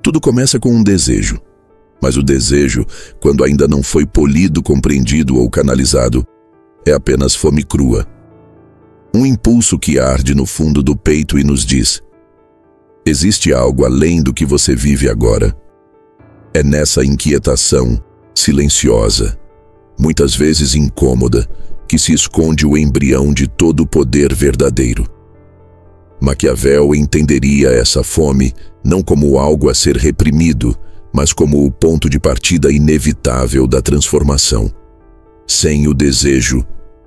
Tudo começa com um desejo. Mas o desejo, quando ainda não foi polido, compreendido ou canalizado, é apenas fome crua. Um impulso que arde no fundo do peito e nos diz: existe algo além do que você vive agora. É nessa inquietação, silenciosa, muitas vezes incômoda, que se esconde o embrião de todo o poder verdadeiro. Maquiavel entenderia essa fome não como algo a ser reprimido, mas como o ponto de partida inevitável da transformação. Sem o desejo,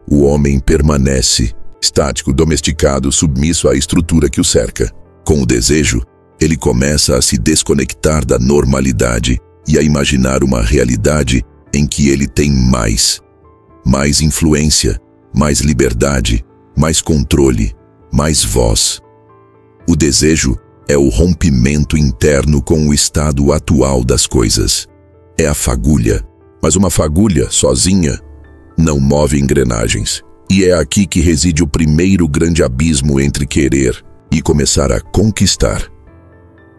o homem permanece estático, domesticado, submisso à estrutura que o cerca. Com o desejo, ele começa a se desconectar da normalidade e a imaginar uma realidade em que ele tem mais influência, mais liberdade, mais controle, mais voz. O desejo é o rompimento interno com o estado atual das coisas. É a fagulha, mas uma fagulha sozinha não move engrenagens. E é aqui que reside o primeiro grande abismo entre querer e começar a conquistar.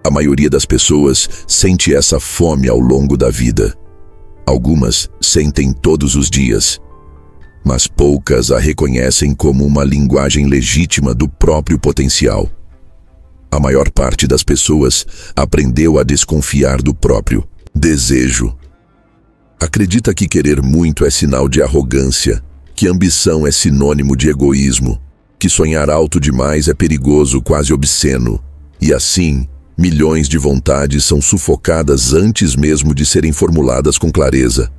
A maioria das pessoas sente essa fome ao longo da vida. Algumas sentem todos os dias, mas poucas a reconhecem como uma linguagem legítima do próprio potencial. A maior parte das pessoas aprendeu a desconfiar do próprio desejo. Acredita que querer muito é sinal de arrogância, que ambição é sinônimo de egoísmo, que sonhar alto demais é perigoso, quase obsceno, e assim, milhões de vontades são sufocadas antes mesmo de serem formuladas com clareza.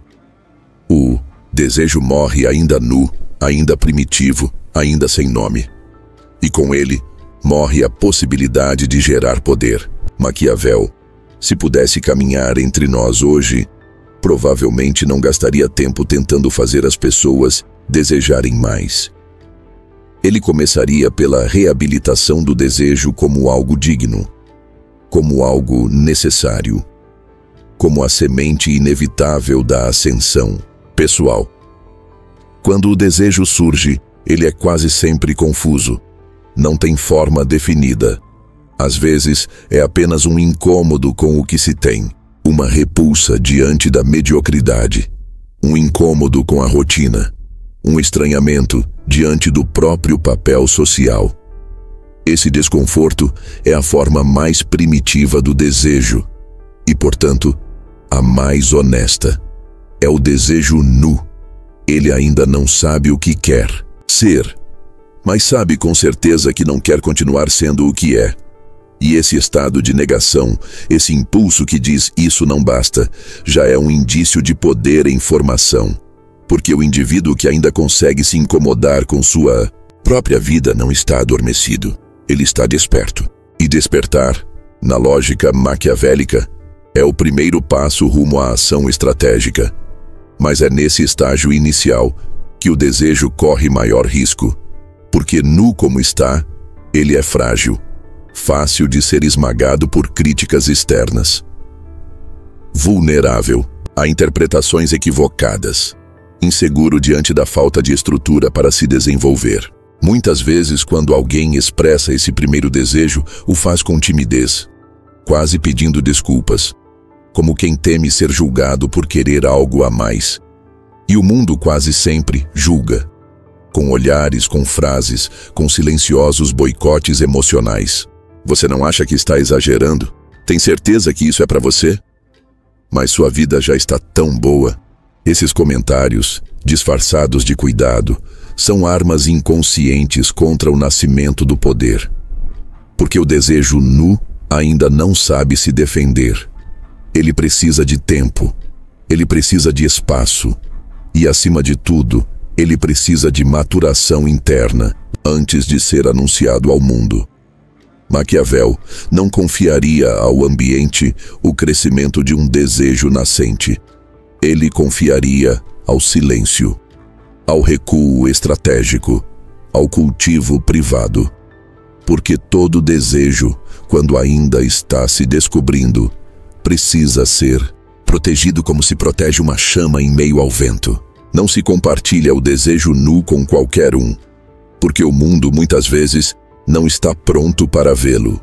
O desejo morre ainda nu, ainda primitivo, ainda sem nome. E com ele, morre a possibilidade de gerar poder. Maquiavel, se pudesse caminhar entre nós hoje, provavelmente não gastaria tempo tentando fazer as pessoas desejarem mais. Ele começaria pela reabilitação do desejo como algo digno, como algo necessário, como a semente inevitável da ascensão pessoal. Quando o desejo surge, ele é quase sempre confuso. Não tem forma definida. Às vezes, é apenas um incômodo com o que se tem, uma repulsa diante da mediocridade, um incômodo com a rotina, um estranhamento diante do próprio papel social. Esse desconforto é a forma mais primitiva do desejo e, portanto, a mais honesta. É o desejo nu. Ele ainda não sabe o que quer ser, mas sabe com certeza que não quer continuar sendo o que é. E esse estado de negação, esse impulso que diz isso não basta, já é um indício de poder em formação. Porque o indivíduo que ainda consegue se incomodar com sua própria vida não está adormecido, ele está desperto. E despertar, na lógica maquiavélica, é o primeiro passo rumo à ação estratégica. Mas é nesse estágio inicial que o desejo corre maior risco. Porque nu como está, ele é frágil, fácil de ser esmagado por críticas externas. Vulnerável a interpretações equivocadas, inseguro diante da falta de estrutura para se desenvolver. Muitas vezes, quando alguém expressa esse primeiro desejo, o faz com timidez, quase pedindo desculpas, como quem teme ser julgado por querer algo a mais. E o mundo quase sempre julga, com olhares, com frases, com silenciosos boicotes emocionais. Você não acha que está exagerando? Tem certeza que isso é para você? Mas sua vida já está tão boa. Esses comentários, disfarçados de cuidado, são armas inconscientes contra o nascimento do poder. Porque o desejo nu ainda não sabe se defender. Ele precisa de tempo, ele precisa de espaço e, acima de tudo, ele precisa de maturação interna antes de ser anunciado ao mundo. Maquiavel não confiaria ao ambiente o crescimento de um desejo nascente. Ele confiaria ao silêncio, ao recuo estratégico, ao cultivo privado. Porque todo desejo, quando ainda está se descobrindo, precisa ser protegido como se protege uma chama em meio ao vento. Não se compartilha o desejo nu com qualquer um, porque o mundo muitas vezes não está pronto para vê-lo.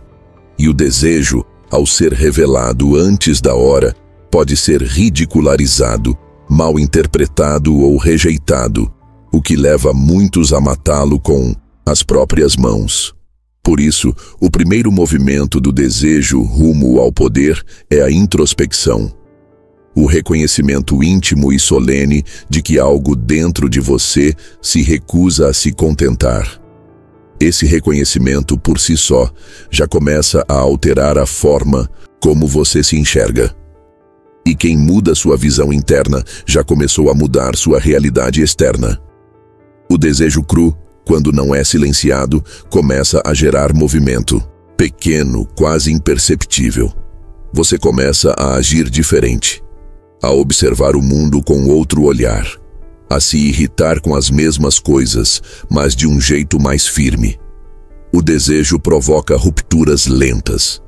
E o desejo ao ser revelado antes da hora, pode ser ridicularizado, mal interpretado ou rejeitado, o que leva muitos a matá-lo com as próprias mãos. Por isso, o primeiro movimento do desejo rumo ao poder é a introspecção. O reconhecimento íntimo e solene de que algo dentro de você se recusa a se contentar. Esse reconhecimento por si só já começa a alterar a forma como você se enxerga. E quem muda sua visão interna já começou a mudar sua realidade externa. O desejo cru, quando não é silenciado, começa a gerar movimento, pequeno, quase imperceptível. Você começa a agir diferente, a observar o mundo com outro olhar, a se irritar com as mesmas coisas, mas de um jeito mais firme. O desejo provoca rupturas lentas.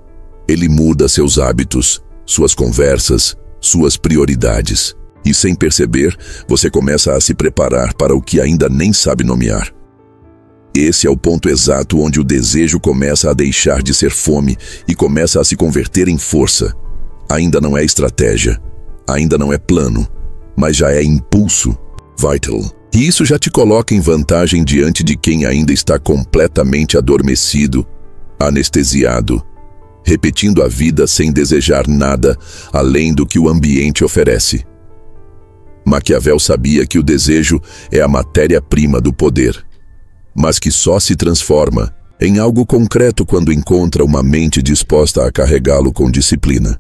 Ele muda seus hábitos, suas conversas, suas prioridades. E sem perceber, você começa a se preparar para o que ainda nem sabe nomear. Esse é o ponto exato onde o desejo começa a deixar de ser fome e começa a se converter em força. Ainda não é estratégia, ainda não é plano, mas já é impulso, vital. E isso já te coloca em vantagem diante de quem ainda está completamente adormecido, anestesiado, repetindo a vida sem desejar nada além do que o ambiente oferece. Maquiavel sabia que o desejo é a matéria-prima do poder, mas que só se transforma em algo concreto quando encontra uma mente disposta a carregá-lo com disciplina.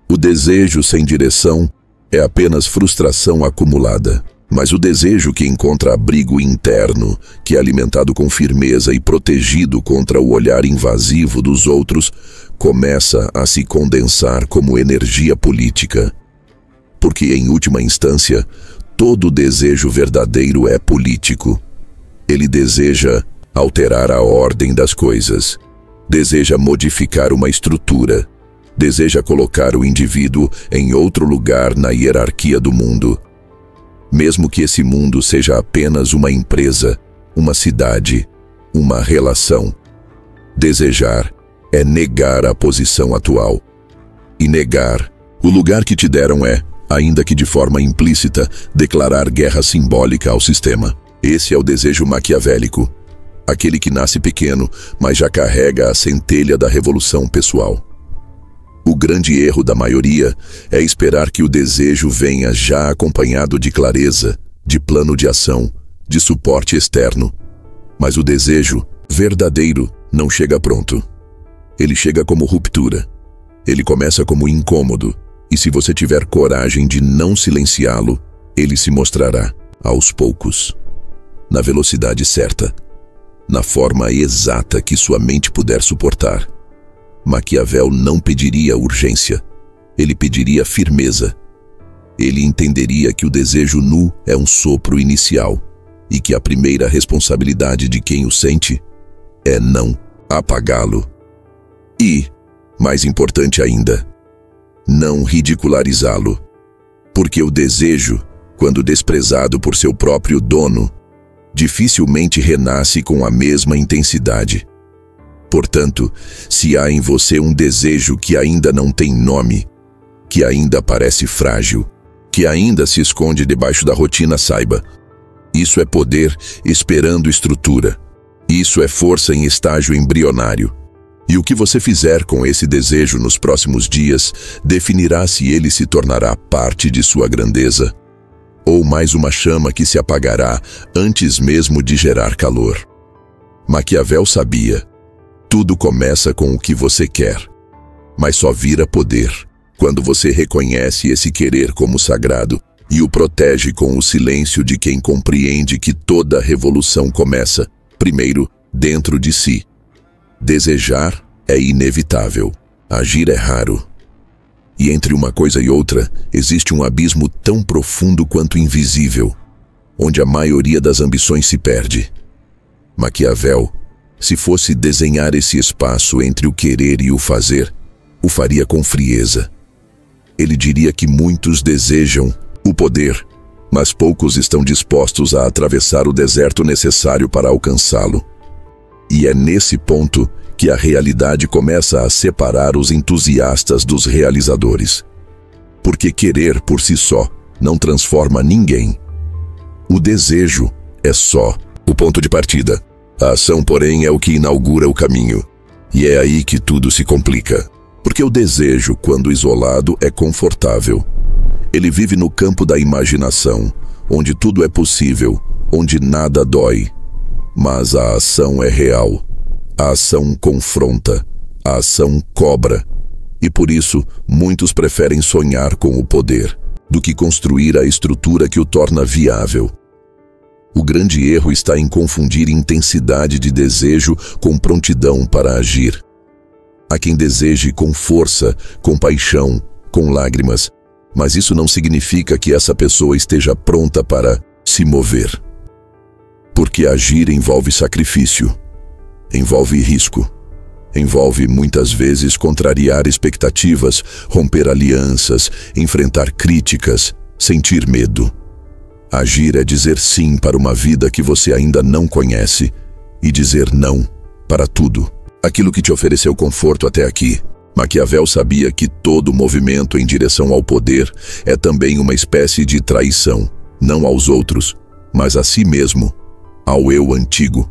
O desejo sem direção é apenas frustração acumulada, mas o desejo que encontra abrigo interno, que é alimentado com firmeza e protegido contra o olhar invasivo dos outros, começa a se condensar como energia política. Porque, em última instância, todo desejo verdadeiro é político. Ele deseja alterar a ordem das coisas, deseja modificar uma estrutura, deseja colocar o indivíduo em outro lugar na hierarquia do mundo. Mesmo que esse mundo seja apenas uma empresa, uma cidade, uma relação. Desejar é negar a posição atual. E negar o lugar que te deram é, ainda que de forma implícita, declarar guerra simbólica ao sistema. Esse é o desejo maquiavélico, aquele que nasce pequeno, mas já carrega a centelha da revolução pessoal. O grande erro da maioria é esperar que o desejo venha já acompanhado de clareza, de plano de ação, de suporte externo. Mas o desejo verdadeiro não chega pronto. Ele chega como ruptura. Ele começa como incômodo, e se você tiver coragem de não silenciá-lo, ele se mostrará, aos poucos, na velocidade certa, na forma exata que sua mente puder suportar. Maquiavel não pediria urgência, ele pediria firmeza. Ele entenderia que o desejo nu é um sopro inicial e que a primeira responsabilidade de quem o sente é não apagá-lo. E, mais importante ainda, não ridicularizá-lo, porque o desejo, quando desprezado por seu próprio dono, dificilmente renasce com a mesma intensidade. Portanto, se há em você um desejo que ainda não tem nome, que ainda parece frágil, que ainda se esconde debaixo da rotina, saiba, isso é poder esperando estrutura. Isso é força em estágio embrionário. E o que você fizer com esse desejo nos próximos dias definirá se ele se tornará parte de sua grandeza ou mais uma chama que se apagará antes mesmo de gerar calor. Maquiavel sabia: tudo começa com o que você quer, mas só vira poder quando você reconhece esse querer como sagrado e o protege com o silêncio de quem compreende que toda revolução começa, primeiro, dentro de si. Desejar é inevitável, agir é raro. E entre uma coisa e outra, existe um abismo tão profundo quanto invisível, onde a maioria das ambições se perde. Maquiavel, se fosse desenhar esse espaço entre o querer e o fazer, o faria com frieza. Ele diria que muitos desejam o poder, mas poucos estão dispostos a atravessar o deserto necessário para alcançá-lo. E é nesse ponto que a realidade começa a separar os entusiastas dos realizadores. Porque querer por si só não transforma ninguém. O desejo é só o ponto de partida. A ação, porém, é o que inaugura o caminho. E é aí que tudo se complica. Porque o desejo, quando isolado, é confortável. Ele vive no campo da imaginação, onde tudo é possível, onde nada dói. Mas a ação é real. A ação confronta. A ação cobra. E por isso, muitos preferem sonhar com o poder, do que construir a estrutura que o torna viável. O grande erro está em confundir intensidade de desejo com prontidão para agir. Há quem deseje com força, com paixão, com lágrimas, mas isso não significa que essa pessoa esteja pronta para se mover. Porque agir envolve sacrifício, envolve risco, envolve muitas vezes contrariar expectativas, romper alianças, enfrentar críticas, sentir medo. Agir é dizer sim para uma vida que você ainda não conhece e dizer não para tudo. Aquilo que te ofereceu conforto até aqui. Maquiavel sabia que todo movimento em direção ao poder é também uma espécie de traição, não aos outros, mas a si mesmo, ao eu antigo.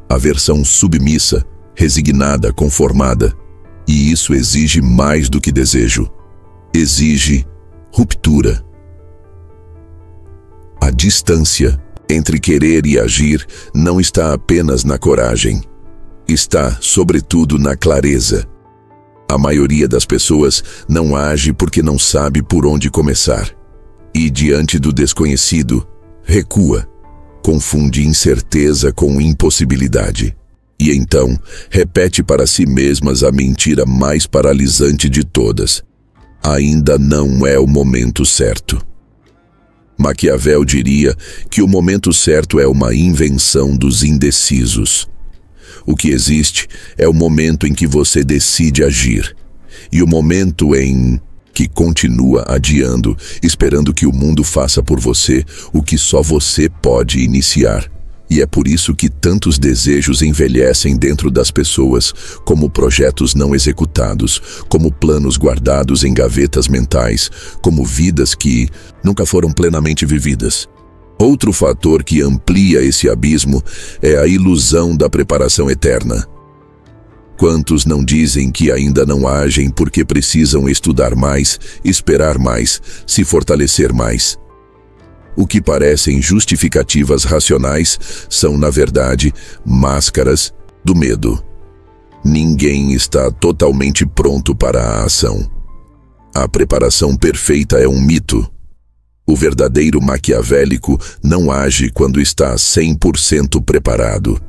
A versão submissa, resignada, conformada. E isso exige mais do que desejo. Exige ruptura. A distância entre querer e agir não está apenas na coragem. Está, sobretudo, na clareza. A maioria das pessoas não age porque não sabe por onde começar. E, diante do desconhecido, recua. Confunde incerteza com impossibilidade. E então, repete para si mesmas a mentira mais paralisante de todas. Ainda não é o momento certo. Maquiavel diria que o momento certo é uma invenção dos indecisos. O que existe é o momento em que você decide agir, e o momento em que continua adiando, esperando que o mundo faça por você o que só você pode iniciar. E é por isso que tantos desejos envelhecem dentro das pessoas, como projetos não executados, como planos guardados em gavetas mentais, como vidas que nunca foram plenamente vividas. Outro fator que amplia esse abismo é a ilusão da preparação eterna. Quantos não dizem que ainda não agem porque precisam estudar mais, esperar mais, se fortalecer mais? O que parecem justificativas racionais são, na verdade, máscaras do medo. Ninguém está totalmente pronto para a ação. A preparação perfeita é um mito. O verdadeiro maquiavélico não age quando está 100% preparado.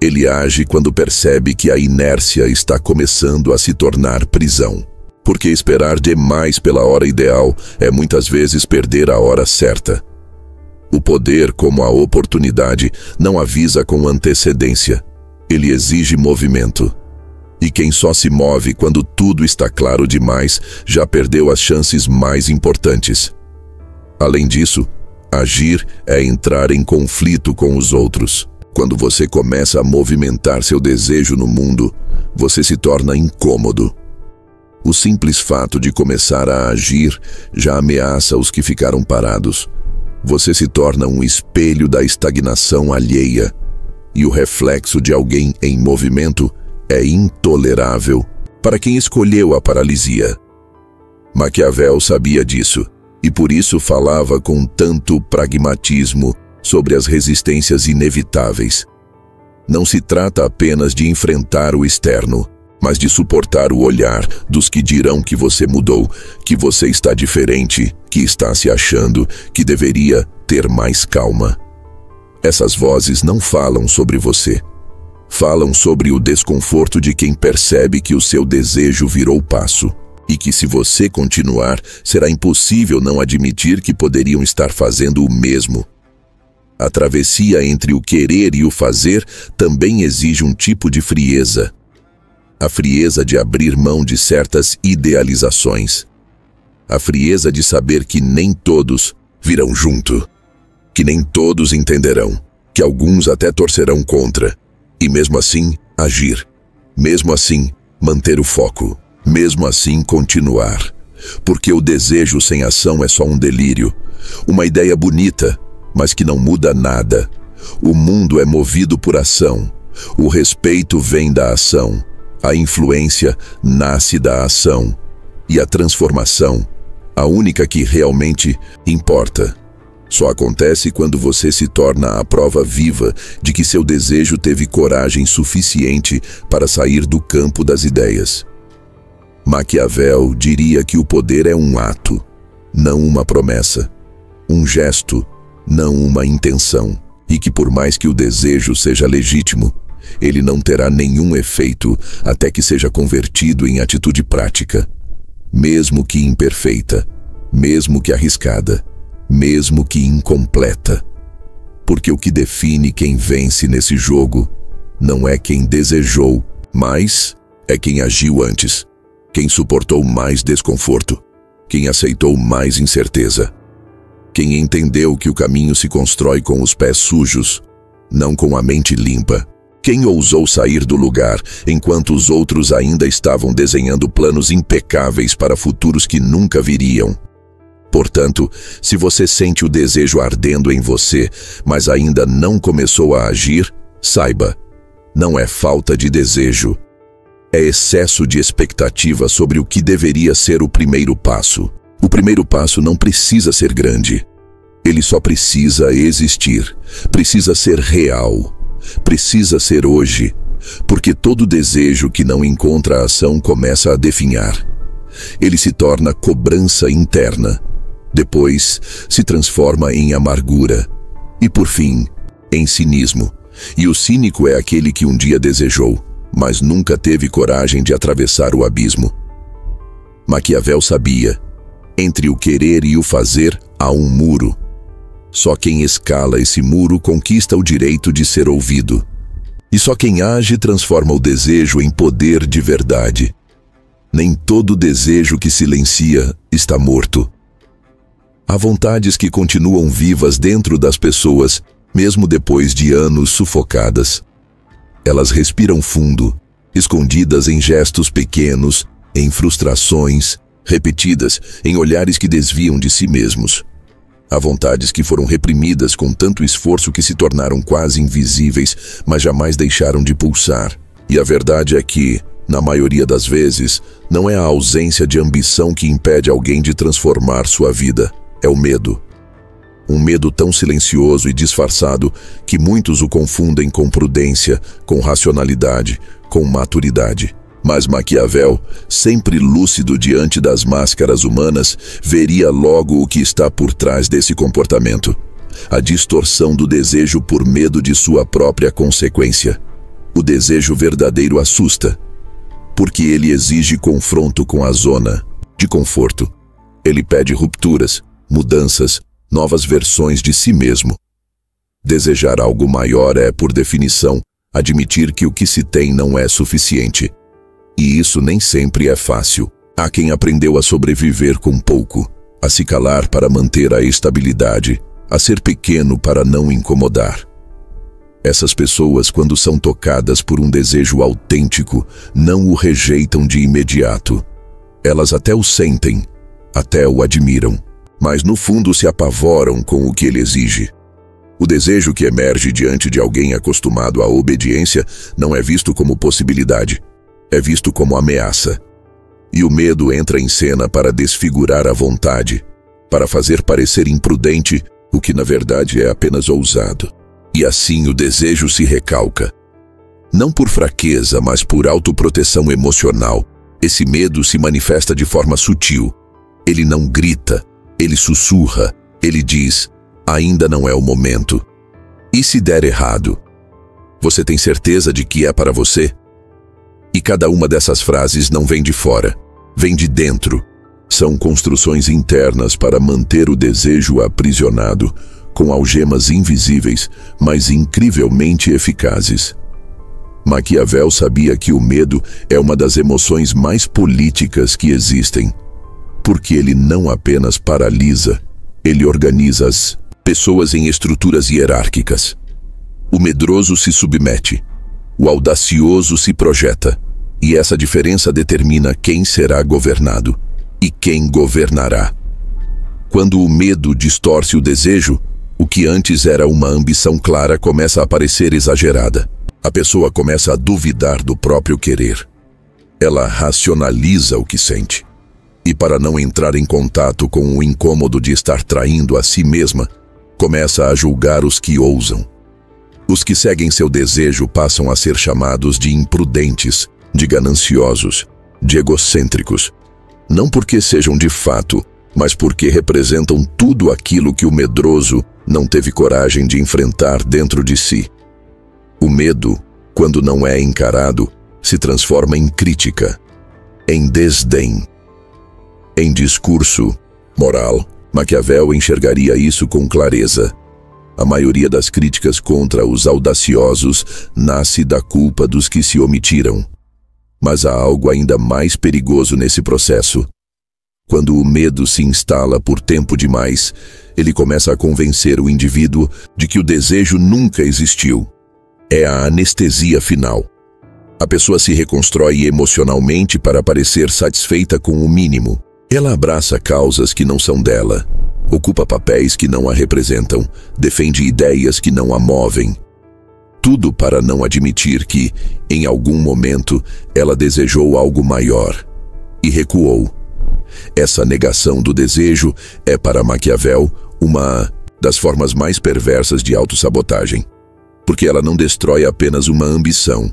Ele age quando percebe que a inércia está começando a se tornar prisão. Porque esperar demais pela hora ideal é muitas vezes perder a hora certa. O poder, como a oportunidade, não avisa com antecedência. Ele exige movimento. E quem só se move quando tudo está claro demais já perdeu as chances mais importantes. Além disso, agir é entrar em conflito com os outros. Quando você começa a movimentar seu desejo no mundo, você se torna incômodo. O simples fato de começar a agir já ameaça os que ficaram parados. Você se torna um espelho da estagnação alheia, e o reflexo de alguém em movimento é intolerável para quem escolheu a paralisia. Maquiavel sabia disso, e por isso falava com tanto pragmatismo sobre as resistências inevitáveis. Não se trata apenas de enfrentar o externo, mas de suportar o olhar dos que dirão que você mudou, que você está diferente, que está se achando, que deveria ter mais calma. Essas vozes não falam sobre você. Falam sobre o desconforto de quem percebe que o seu desejo virou passo, e que se você continuar, será impossível não admitir que poderiam estar fazendo o mesmo. A travessia entre o querer e o fazer também exige um tipo de frieza. A frieza de abrir mão de certas idealizações. A frieza de saber que nem todos virão junto, que nem todos entenderão, que alguns até torcerão contra, e mesmo assim agir. Mesmo assim, manter o foco. Mesmo assim, continuar. Porque o desejo sem ação é só um delírio. Uma ideia bonita, mas que não muda nada. O mundo é movido por ação. O respeito vem da ação. A influência nasce da ação. E a transformação, a única que realmente importa, só acontece quando você se torna a prova viva de que seu desejo teve coragem suficiente para sair do campo das ideias. Maquiavel diria que o poder é um ato, não uma promessa. Um gesto, não uma intenção. E que por mais que o desejo seja legítimo, ele não terá nenhum efeito até que seja convertido em atitude prática. Mesmo que imperfeita, mesmo que arriscada, mesmo que incompleta. Porque o que define quem vence nesse jogo não é quem desejou, mas é quem agiu antes, quem suportou mais desconforto, quem aceitou mais incerteza, quem entendeu que o caminho se constrói com os pés sujos, não com a mente limpa. Quem ousou sair do lugar enquanto os outros ainda estavam desenhando planos impecáveis para futuros que nunca viriam. Portanto, se você sente o desejo ardendo em você, mas ainda não começou a agir, saiba, não é falta de desejo. É excesso de expectativa sobre o que deveria ser o primeiro passo. O primeiro passo não precisa ser grande. Ele só precisa existir, precisa ser real. Precisa ser hoje, porque todo desejo que não encontra ação começa a definhar. Ele se torna cobrança interna, depois se transforma em amargura e, por fim, em cinismo. E o cínico é aquele que um dia desejou, mas nunca teve coragem de atravessar o abismo. Maquiavel sabia, entre o querer e o fazer há um muro. Só quem escala esse muro conquista o direito de ser ouvido. E só quem age transforma o desejo em poder de verdade. Nem todo desejo que silencia está morto. Há vontades que continuam vivas dentro das pessoas, mesmo depois de anos sufocadas. Elas respiram fundo, escondidas em gestos pequenos, em frustrações, repetidas em olhares que desviam de si mesmos. Há vontades que foram reprimidas com tanto esforço que se tornaram quase invisíveis, mas jamais deixaram de pulsar. E a verdade é que, na maioria das vezes, não é a ausência de ambição que impede alguém de transformar sua vida, é o medo. Um medo tão silencioso e disfarçado que muitos o confundem com prudência, com racionalidade, com maturidade. Mas Maquiavel, sempre lúcido diante das máscaras humanas, veria logo o que está por trás desse comportamento. A distorção do desejo por medo de sua própria consequência. O desejo verdadeiro assusta, porque ele exige confronto com a zona de conforto. Ele pede rupturas, mudanças, novas versões de si mesmo. Desejar algo maior é, por definição, admitir que o que se tem não é suficiente. E isso nem sempre é fácil. Há quem aprendeu a sobreviver com pouco, a se calar para manter a estabilidade, a ser pequeno para não incomodar. Essas pessoas, quando são tocadas por um desejo autêntico, não o rejeitam de imediato. Elas até o sentem, até o admiram, mas no fundo se apavoram com o que ele exige. O desejo que emerge diante de alguém acostumado à obediência não é visto como possibilidade. É visto como ameaça. E o medo entra em cena para desfigurar a vontade, para fazer parecer imprudente o que na verdade é apenas ousado. E assim o desejo se recalca. Não por fraqueza, mas por autoproteção emocional. Esse medo se manifesta de forma sutil. Ele não grita, ele sussurra, ele diz, ainda não é o momento. E se der errado? Você tem certeza de que é para você? E cada uma dessas frases não vem de fora, vem de dentro. São construções internas para manter o desejo aprisionado, com algemas invisíveis, mas incrivelmente eficazes. Maquiavel sabia que o medo é uma das emoções mais políticas que existem, porque ele não apenas paralisa, ele organiza as pessoas em estruturas hierárquicas. O medroso se submete, o audacioso se projeta, E essa diferença determina quem será governado e quem governará. Quando o medo distorce o desejo, o que antes era uma ambição clara começa a parecer exagerada. A pessoa começa a duvidar do próprio querer. Ela racionaliza o que sente. E para não entrar em contato com o incômodo de estar traindo a si mesma, começa a julgar os que ousam. Os que seguem seu desejo passam a ser chamados de imprudentes, de gananciosos, de egocêntricos. Não porque sejam de fato, mas porque representam tudo aquilo que o medroso não teve coragem de enfrentar dentro de si. O medo, quando não é encarado, se transforma em crítica, em desdém. Em discurso moral, Maquiavel enxergaria isso com clareza. A maioria das críticas contra os audaciosos nasce da culpa dos que se omitiram. Mas há algo ainda mais perigoso nesse processo. Quando o medo se instala por tempo demais, ele começa a convencer o indivíduo de que o desejo nunca existiu. É a anestesia final. A pessoa se reconstrói emocionalmente para parecer satisfeita com o mínimo. Ela abraça causas que não são dela, ocupa papéis que não a representam, defende ideias que não a movem. Tudo para não admitir que, em algum momento, ela desejou algo maior e recuou. Essa negação do desejo é, para Maquiavel, uma das formas mais perversas de autossabotagem, porque ela não destrói apenas uma ambição,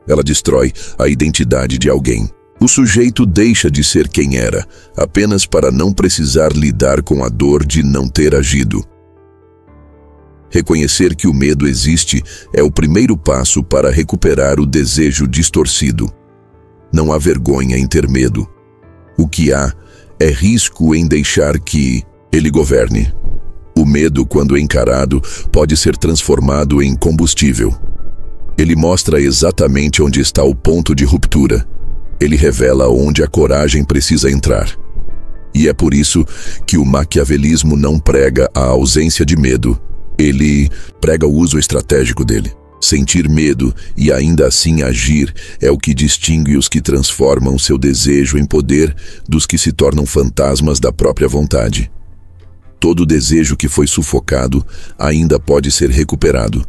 ela destrói a identidade de alguém. O sujeito deixa de ser quem era, apenas para não precisar lidar com a dor de não ter agido. Reconhecer que o medo existe é o primeiro passo para recuperar o desejo distorcido. Não há vergonha em ter medo. O que há é risco em deixar que ele governe. O medo, quando encarado, pode ser transformado em combustível. Ele mostra exatamente onde está o ponto de ruptura. Ele revela onde a coragem precisa entrar. E é por isso que o maquiavelismo não prega a ausência de medo. Ele prega o uso estratégico dele. Sentir medo e ainda assim agir é o que distingue os que transformam seu desejo em poder dos que se tornam fantasmas da própria vontade. Todo desejo que foi sufocado ainda pode ser recuperado.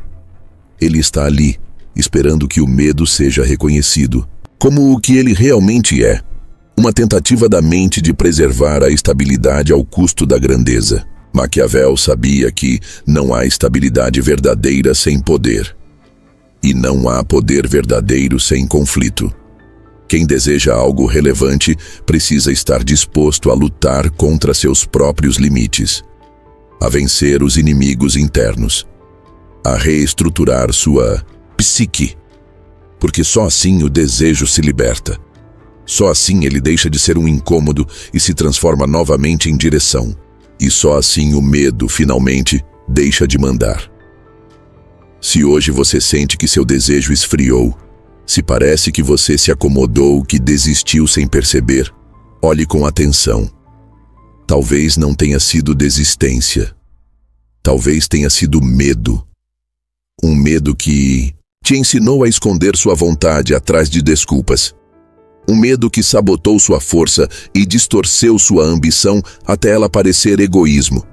Ele está ali, esperando que o medo seja reconhecido como o que ele realmente é, uma tentativa da mente de preservar a estabilidade ao custo da grandeza. Maquiavel sabia que não há estabilidade verdadeira sem poder. E não há poder verdadeiro sem conflito. Quem deseja algo relevante precisa estar disposto a lutar contra seus próprios limites, a vencer os inimigos internos, a reestruturar sua psique. Porque só assim o desejo se liberta. Só assim ele deixa de ser um incômodo e se transforma novamente em direção. E só assim o medo, finalmente, deixa de mandar. Se hoje você sente que seu desejo esfriou, se parece que você se acomodou, que desistiu sem perceber, olhe com atenção. Talvez não tenha sido desistência. Talvez tenha sido medo. Um medo que te ensinou a esconder sua vontade atrás de desculpas. Um medo que sabotou sua força e distorceu sua ambição até ela parecer egoísmo.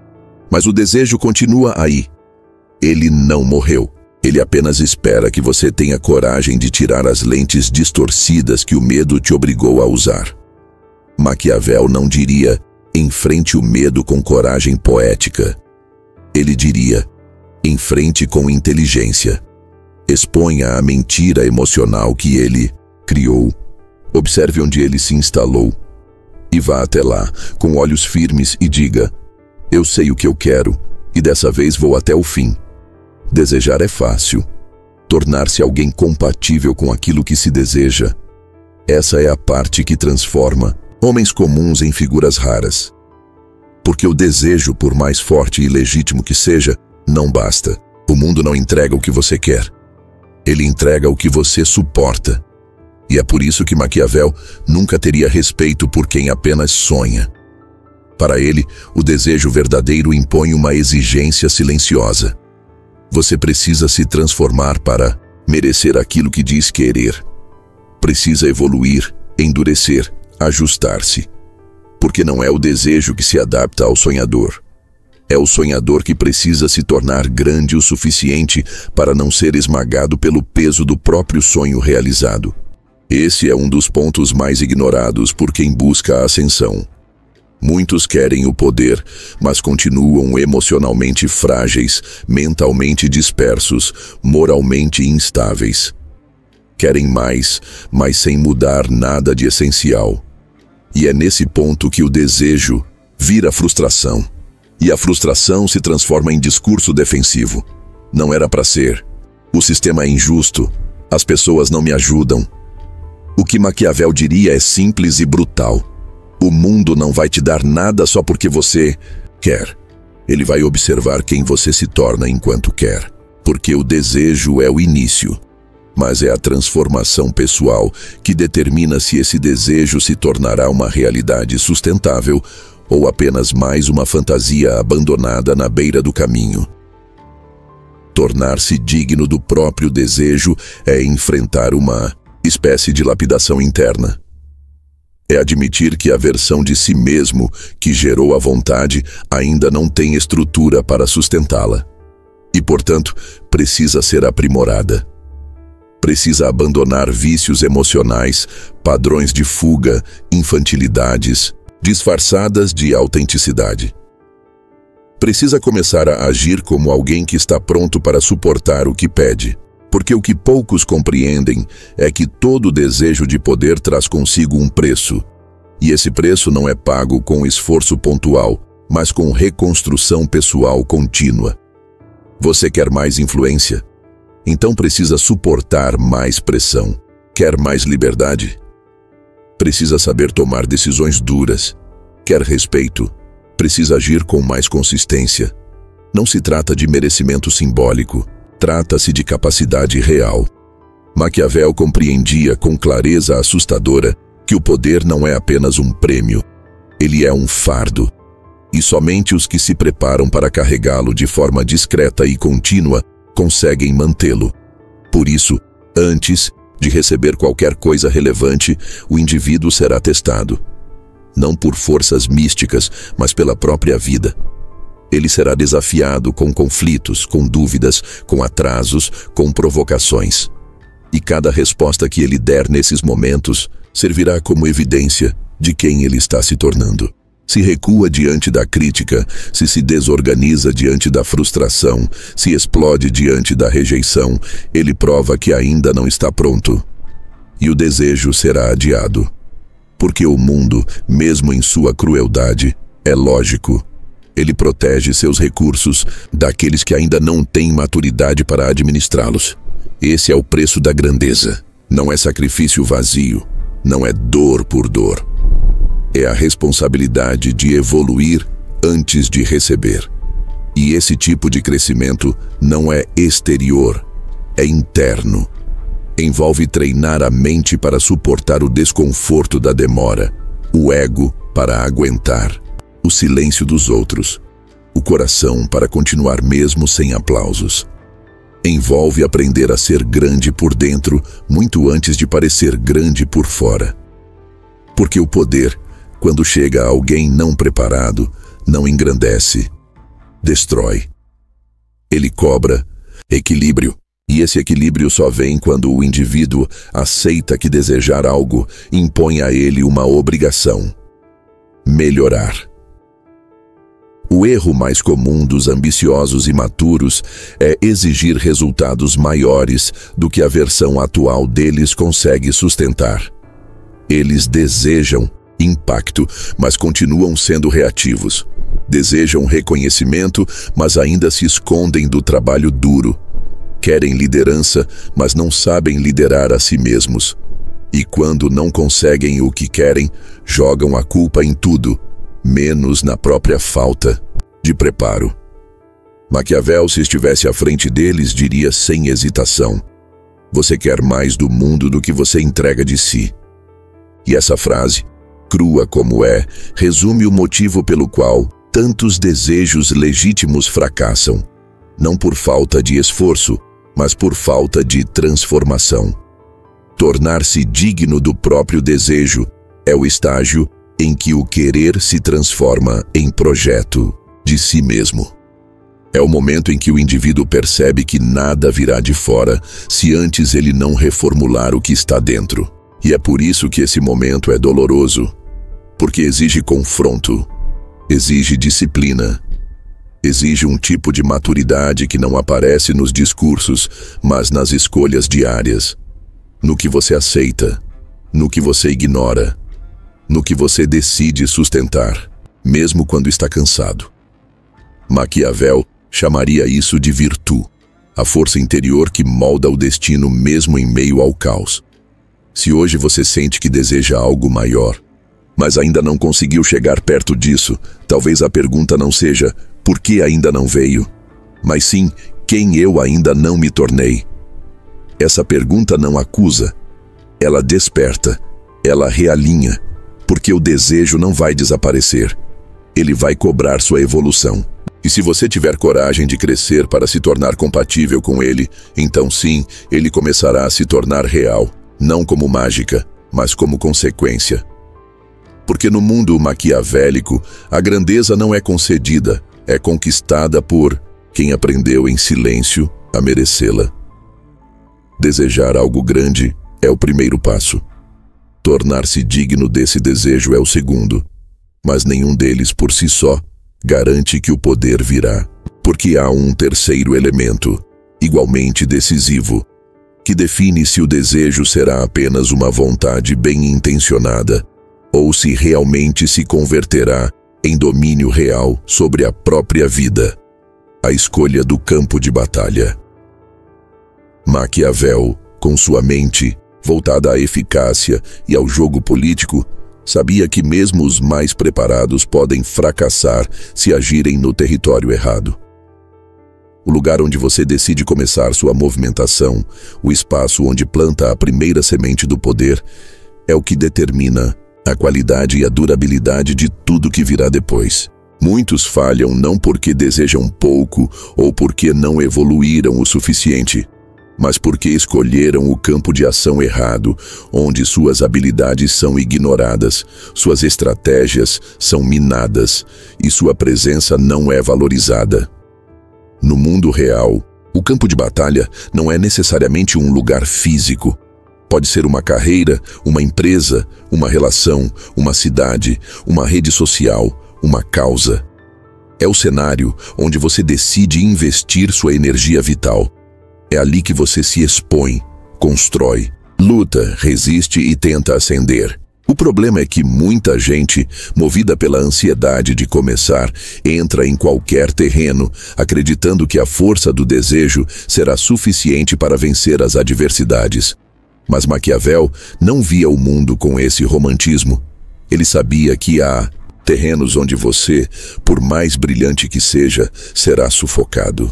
Mas o desejo continua aí. Ele não morreu. Ele apenas espera que você tenha coragem de tirar as lentes distorcidas que o medo te obrigou a usar. Maquiavel não diria, enfrente o medo com coragem poética. Ele diria, enfrente com inteligência. Exponha a mentira emocional que ele criou. Observe onde ele se instalou. E vá até lá, com olhos firmes, e diga, eu sei o que eu quero, e dessa vez vou até o fim. Desejar é fácil. Tornar-se alguém compatível com aquilo que se deseja. Essa é a parte que transforma homens comuns em figuras raras. Porque o desejo, por mais forte e legítimo que seja, não basta. O mundo não entrega o que você quer. Ele entrega o que você suporta. E é por isso que Maquiavel nunca teria respeito por quem apenas sonha. Para ele, o desejo verdadeiro impõe uma exigência silenciosa. Você precisa se transformar para merecer aquilo que diz querer. precisa evoluir, endurecer, ajustar-se. Porque não é o desejo que se adapta ao sonhador. É o sonhador que precisa se tornar grande o suficiente para não ser esmagado pelo peso do próprio sonho realizado. Esse é um dos pontos mais ignorados por quem busca a ascensão. Muitos querem o poder, mas continuam emocionalmente frágeis, mentalmente dispersos, moralmente instáveis. Querem mais, mas sem mudar nada de essencial. E é nesse ponto que o desejo vira frustração. E a frustração se transforma em discurso defensivo. Não era para ser. O sistema é injusto. As pessoas não me ajudam. O que Maquiavel diria é simples e brutal. O mundo não vai te dar nada só porque você quer. Ele vai observar quem você se torna enquanto quer. Porque o desejo é o início. Mas é a transformação pessoal que determina se esse desejo se tornará uma realidade sustentável ou apenas mais uma fantasia abandonada na beira do caminho. Tornar-se digno do próprio desejo é enfrentar uma espécie de lapidação interna. É admitir que a versão de si mesmo que gerou a vontade ainda não tem estrutura para sustentá-la. E, portanto, precisa ser aprimorada. Precisa abandonar vícios emocionais, padrões de fuga, infantilidades, disfarçadas de autenticidade. Precisa começar a agir como alguém que está pronto para suportar o que pede. Porque o que poucos compreendem é que todo desejo de poder traz consigo um preço. E esse preço não é pago com esforço pontual, mas com reconstrução pessoal contínua. Você quer mais influência? Então precisa suportar mais pressão. Quer mais liberdade? Precisa saber tomar decisões duras. Quer respeito? Precisa agir com mais consistência. Não se trata de merecimento simbólico. Trata-se de capacidade real. Maquiavel compreendia com clareza assustadora que o poder não é apenas um prêmio. Ele é um fardo. E somente os que se preparam para carregá-lo de forma discreta e contínua conseguem mantê-lo. Por isso, antes de receber qualquer coisa relevante, o indivíduo será testado. Não por forças místicas, mas pela própria vida. Ele será desafiado com conflitos, com dúvidas, com atrasos, com provocações. E cada resposta que ele der nesses momentos servirá como evidência de quem ele está se tornando. Se recua diante da crítica, se desorganiza diante da frustração, se explode diante da rejeição, ele prova que ainda não está pronto. E o desejo será adiado. Porque o mundo, mesmo em sua crueldade, é lógico. Ele protege seus recursos daqueles que ainda não têm maturidade para administrá-los. Esse é o preço da grandeza. Não é sacrifício vazio. Não é dor por dor. É a responsabilidade de evoluir antes de receber. E esse tipo de crescimento não é exterior, é interno. Envolve treinar a mente para suportar o desconforto da demora, o ego para aguentar, o silêncio dos outros, o coração para continuar mesmo sem aplausos. Envolve aprender a ser grande por dentro muito antes de parecer grande por fora. Porque o poder, quando chega a alguém não preparado, não engrandece, destrói. Ele cobra equilíbrio, e esse equilíbrio só vem quando o indivíduo aceita que desejar algo impõe a ele uma obrigação: melhorar. O erro mais comum dos ambiciosos e maturos é exigir resultados maiores do que a versão atual deles consegue sustentar. Eles desejam impacto, mas continuam sendo reativos. Desejam reconhecimento, mas ainda se escondem do trabalho duro. Querem liderança, mas não sabem liderar a si mesmos. E quando não conseguem o que querem, jogam a culpa em tudo, menos na própria falta de preparo. Maquiavel, se estivesse à frente deles, diria sem hesitação: você quer mais do mundo do que você entrega de si. E essa frase, crua como é, resume o motivo pelo qual tantos desejos legítimos fracassam, não por falta de esforço, mas por falta de transformação. Tornar-se digno do próprio desejo é o estágio em que o querer se transforma em projeto de si mesmo. É o momento em que o indivíduo percebe que nada virá de fora se antes ele não reformular o que está dentro. E é por isso que esse momento é doloroso, porque exige confronto, exige disciplina, exige um tipo de maturidade que não aparece nos discursos, mas nas escolhas diárias, no que você aceita, no que você ignora, no que você decide sustentar, mesmo quando está cansado. Maquiavel chamaria isso de virtude, a força interior que molda o destino mesmo em meio ao caos. Se hoje você sente que deseja algo maior, mas ainda não conseguiu chegar perto disso, talvez a pergunta não seja por que ainda não veio, mas sim quem eu ainda não me tornei. Essa pergunta não acusa, ela desperta, ela realinha, porque o desejo não vai desaparecer, ele vai cobrar sua evolução. E se você tiver coragem de crescer para se tornar compatível com ele, então sim, ele começará a se tornar real, não como mágica, mas como consequência. Porque no mundo maquiavélico, a grandeza não é concedida, é conquistada por quem aprendeu em silêncio a merecê-la. Desejar algo grande é o primeiro passo. Tornar-se digno desse desejo é o segundo, mas nenhum deles por si só garante que o poder virá, porque há um terceiro elemento, igualmente decisivo, que define se o desejo será apenas uma vontade bem intencionada ou se realmente se converterá em domínio real sobre a própria vida, a escolha do campo de batalha. Maquiavel, com sua mente voltada à eficácia e ao jogo político, sabia que mesmo os mais preparados podem fracassar se agirem no território errado. O lugar onde você decide começar sua movimentação, o espaço onde planta a primeira semente do poder, é o que determina a qualidade e a durabilidade de tudo que virá depois. Muitos falham não porque desejam pouco ou porque não evoluíram o suficiente, mas porque escolheram o campo de ação errado, onde suas habilidades são ignoradas, suas estratégias são minadas e sua presença não é valorizada. No mundo real, o campo de batalha não é necessariamente um lugar físico. Pode ser uma carreira, uma empresa, uma relação, uma cidade, uma rede social, uma causa. É o cenário onde você decide investir sua energia vital. É ali que você se expõe, constrói, luta, resiste e tenta ascender. O problema é que muita gente, movida pela ansiedade de começar, entra em qualquer terreno, acreditando que a força do desejo será suficiente para vencer as adversidades. Mas Maquiavel não via o mundo com esse romantismo. Ele sabia que há terrenos onde você, por mais brilhante que seja, será sufocado.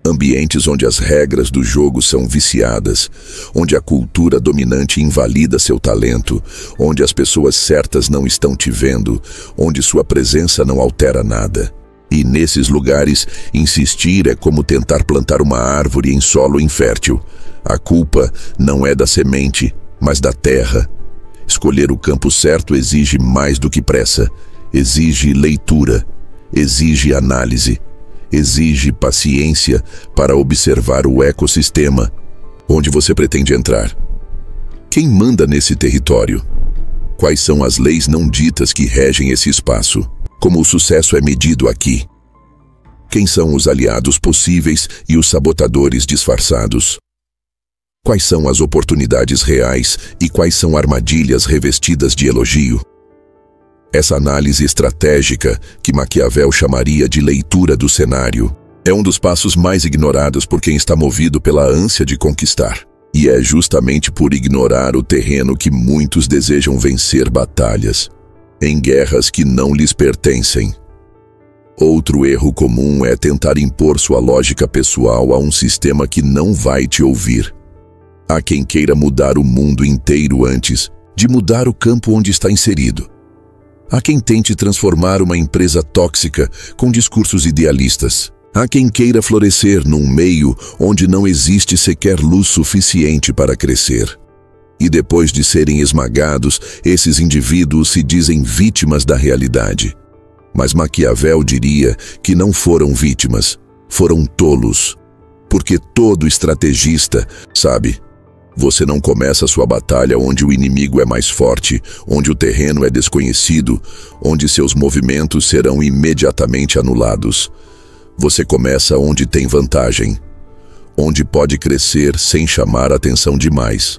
Ambientes onde as regras do jogo são viciadas, onde a cultura dominante invalida seu talento, onde as pessoas certas não estão te vendo, onde sua presença não altera nada. E nesses lugares, insistir é como tentar plantar uma árvore em solo infértil. A culpa não é da semente, mas da terra. Escolher o campo certo exige mais do que pressa, exige leitura, exige análise. Exige paciência para observar o ecossistema onde você pretende entrar. Quem manda nesse território? Quais são as leis não ditas que regem esse espaço? Como o sucesso é medido aqui? Quem são os aliados possíveis e os sabotadores disfarçados? Quais são as oportunidades reais e quais são armadilhas revestidas de elogio? Essa análise estratégica, que Maquiavel chamaria de leitura do cenário, é um dos passos mais ignorados por quem está movido pela ânsia de conquistar. E é justamente por ignorar o terreno que muitos desejam vencer batalhas, em guerras que não lhes pertencem. Outro erro comum é tentar impor sua lógica pessoal a um sistema que não vai te ouvir. Há quem queira mudar o mundo inteiro antes de mudar o campo onde está inserido. Há quem tente transformar uma empresa tóxica com discursos idealistas. Há quem queira florescer num meio onde não existe sequer luz suficiente para crescer. E depois de serem esmagados, esses indivíduos se dizem vítimas da realidade. Mas Maquiavel diria que não foram vítimas, foram tolos. Porque todo estrategista sabe, você não começa sua batalha onde o inimigo é mais forte, onde o terreno é desconhecido, onde seus movimentos serão imediatamente anulados. Você começa onde tem vantagem, onde pode crescer sem chamar atenção demais,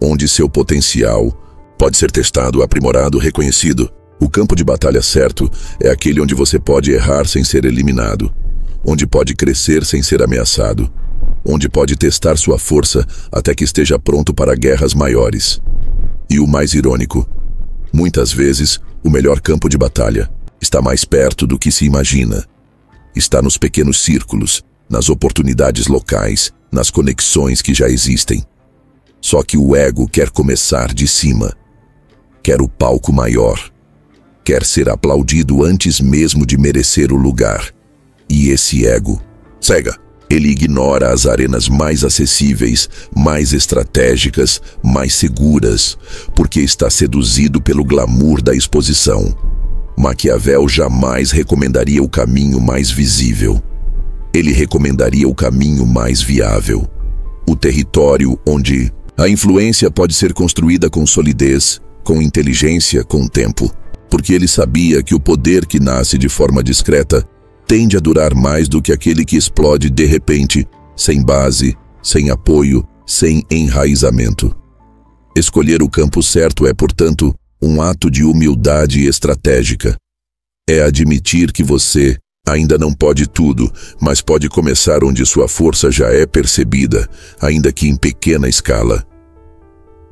onde seu potencial pode ser testado, aprimorado, reconhecido. O campo de batalha certo é aquele onde você pode errar sem ser eliminado, onde pode crescer sem ser ameaçado, onde pode testar sua força até que esteja pronto para guerras maiores. E o mais irônico, muitas vezes, o melhor campo de batalha está mais perto do que se imagina. Está nos pequenos círculos, nas oportunidades locais, nas conexões que já existem. Só que o ego quer começar de cima, quer o palco maior, quer ser aplaudido antes mesmo de merecer o lugar. E esse ego cega. Ele ignora as arenas mais acessíveis, mais estratégicas, mais seguras, porque está seduzido pelo glamour da exposição. Maquiavel jamais recomendaria o caminho mais visível. Ele recomendaria o caminho mais viável. O território onde a influência pode ser construída com solidez, com inteligência, com tempo. Porque ele sabia que o poder que nasce de forma discreta tende a durar mais do que aquele que explode de repente, sem base, sem apoio, sem enraizamento. Escolher o campo certo é, portanto, um ato de humildade estratégica. É admitir que você ainda não pode tudo, mas pode começar onde sua força já é percebida, ainda que em pequena escala.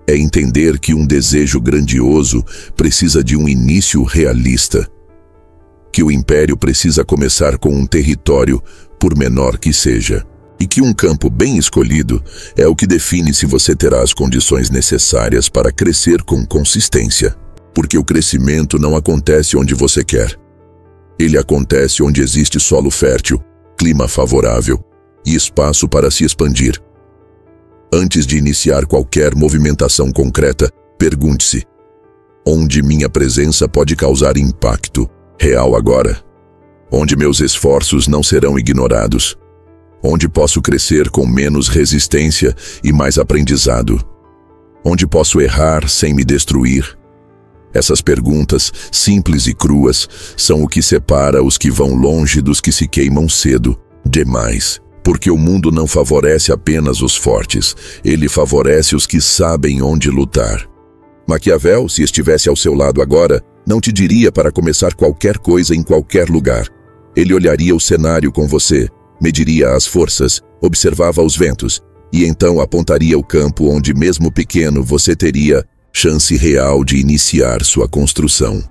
É entender que um desejo grandioso precisa de um início realista. Que o império precisa começar com um território, por menor que seja. E que um campo bem escolhido é o que define se você terá as condições necessárias para crescer com consistência. Porque o crescimento não acontece onde você quer. Ele acontece onde existe solo fértil, clima favorável e espaço para se expandir. Antes de iniciar qualquer movimentação concreta, pergunte-se: onde minha presença pode causar impacto real agora? Onde meus esforços não serão ignorados? Onde posso crescer com menos resistência e mais aprendizado? Onde posso errar sem me destruir? Essas perguntas, simples e cruas, são o que separa os que vão longe dos que se queimam cedo demais. Porque o mundo não favorece apenas os fortes, ele favorece os que sabem onde lutar. Maquiavel, se estivesse ao seu lado agora, não te diria para começar qualquer coisa em qualquer lugar. Ele olharia o cenário com você, mediria as forças, observava os ventos, e então apontaria o campo onde, mesmo pequeno, você teria chance real de iniciar sua construção.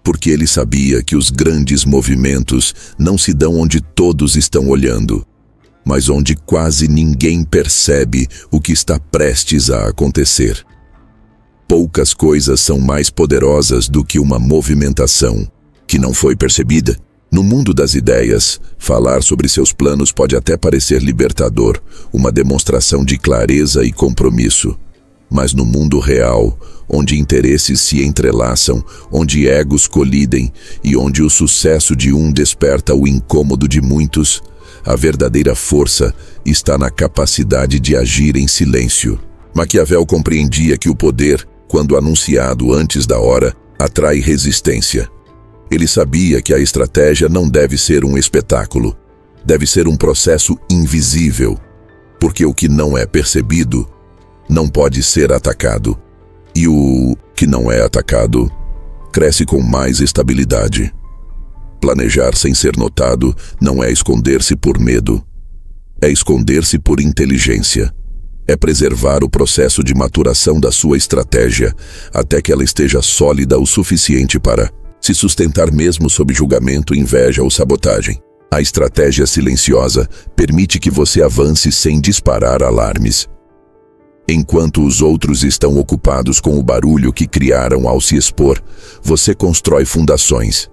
Porque ele sabia que os grandes movimentos não se dão onde todos estão olhando, mas onde quase ninguém percebe o que está prestes a acontecer. Poucas coisas são mais poderosas do que uma movimentação que não foi percebida. No mundo das ideias, falar sobre seus planos pode até parecer libertador, uma demonstração de clareza e compromisso. Mas no mundo real, onde interesses se entrelaçam, onde egos colidem e onde o sucesso de um desperta o incômodo de muitos, a verdadeira força está na capacidade de agir em silêncio. Maquiavel compreendia que o poder, quando anunciado antes da hora, atrai resistência. Ele sabia que a estratégia não deve ser um espetáculo, deve ser um processo invisível, porque o que não é percebido não pode ser atacado, e o que não é atacado cresce com mais estabilidade. Planejar sem ser notado não é esconder-se por medo, é esconder-se por inteligência. É preservar o processo de maturação da sua estratégia até que ela esteja sólida o suficiente para se sustentar mesmo sob julgamento, inveja ou sabotagem. A estratégia silenciosa permite que você avance sem disparar alarmes. Enquanto os outros estão ocupados com o barulho que criaram ao se expor, você constrói fundações.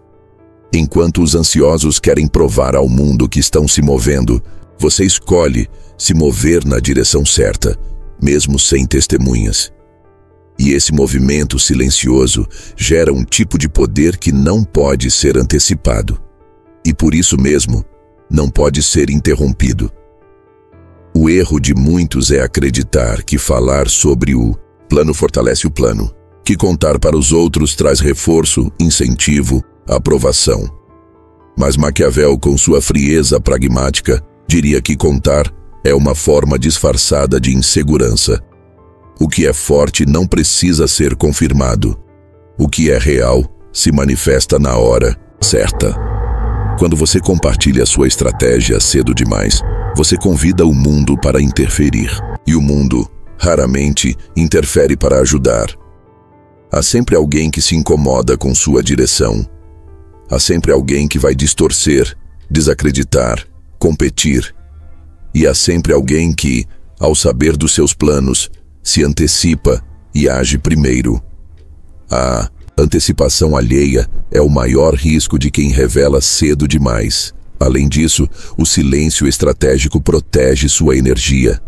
Enquanto os ansiosos querem provar ao mundo que estão se movendo, você escolhe se mover na direção certa, mesmo sem testemunhas. E esse movimento silencioso gera um tipo de poder que não pode ser antecipado. E por isso mesmo, não pode ser interrompido. O erro de muitos é acreditar que falar sobre o plano fortalece o plano, que contar para os outros traz reforço, incentivo, aprovação. Mas Maquiavel, com sua frieza pragmática, diria que contar é uma forma disfarçada de insegurança. O que é forte não precisa ser confirmado. O que é real se manifesta na hora certa. Quando você compartilha sua estratégia cedo demais, você convida o mundo para interferir. E o mundo, raramente, interfere para ajudar. Há sempre alguém que se incomoda com sua direção. Há sempre alguém que vai distorcer, desacreditar, competir. E há sempre alguém que, ao saber dos seus planos, se antecipa e age primeiro. A antecipação alheia é o maior risco de quem revela cedo demais. Além disso, o silêncio estratégico protege sua energia.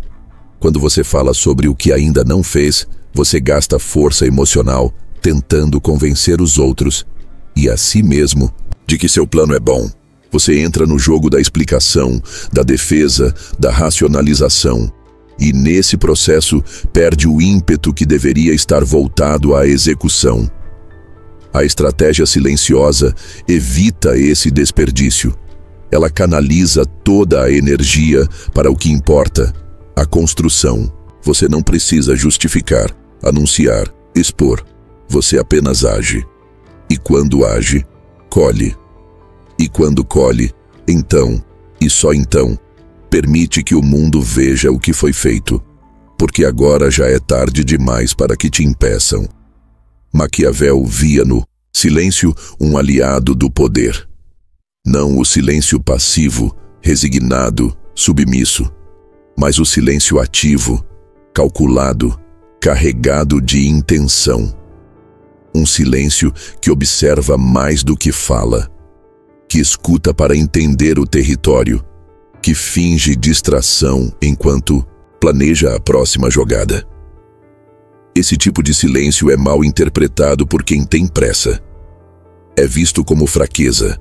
Quando você fala sobre o que ainda não fez, você gasta força emocional tentando convencer os outros e a si mesmo de que seu plano é bom. Você entra no jogo da explicação, da defesa, da racionalização. E nesse processo perde o ímpeto que deveria estar voltado à execução. A estratégia silenciosa evita esse desperdício. Ela canaliza toda a energia para o que importa, a construção. Você não precisa justificar, anunciar, expor. Você apenas age. E quando age, colhe. E quando colhe, então, e só então, permite que o mundo veja o que foi feito, porque agora já é tarde demais para que te impeçam. Maquiavel via no silêncio um aliado do poder. Não o silêncio passivo, resignado, submisso, mas o silêncio ativo, calculado, carregado de intenção. Um silêncio que observa mais do que fala, que escuta para entender o território, que finge distração enquanto planeja a próxima jogada. Esse tipo de silêncio é mal interpretado por quem tem pressa. É visto como fraqueza,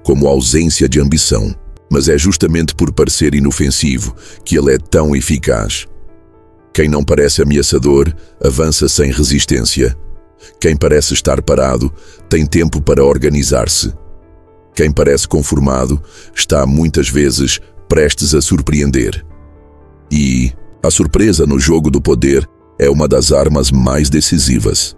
como ausência de ambição, mas é justamente por parecer inofensivo que ele é tão eficaz. Quem não parece ameaçador, avança sem resistência. Quem parece estar parado, tem tempo para organizar-se. Quem parece conformado, está muitas vezes prestes a surpreender. E a surpresa no jogo do poder é uma das armas mais decisivas.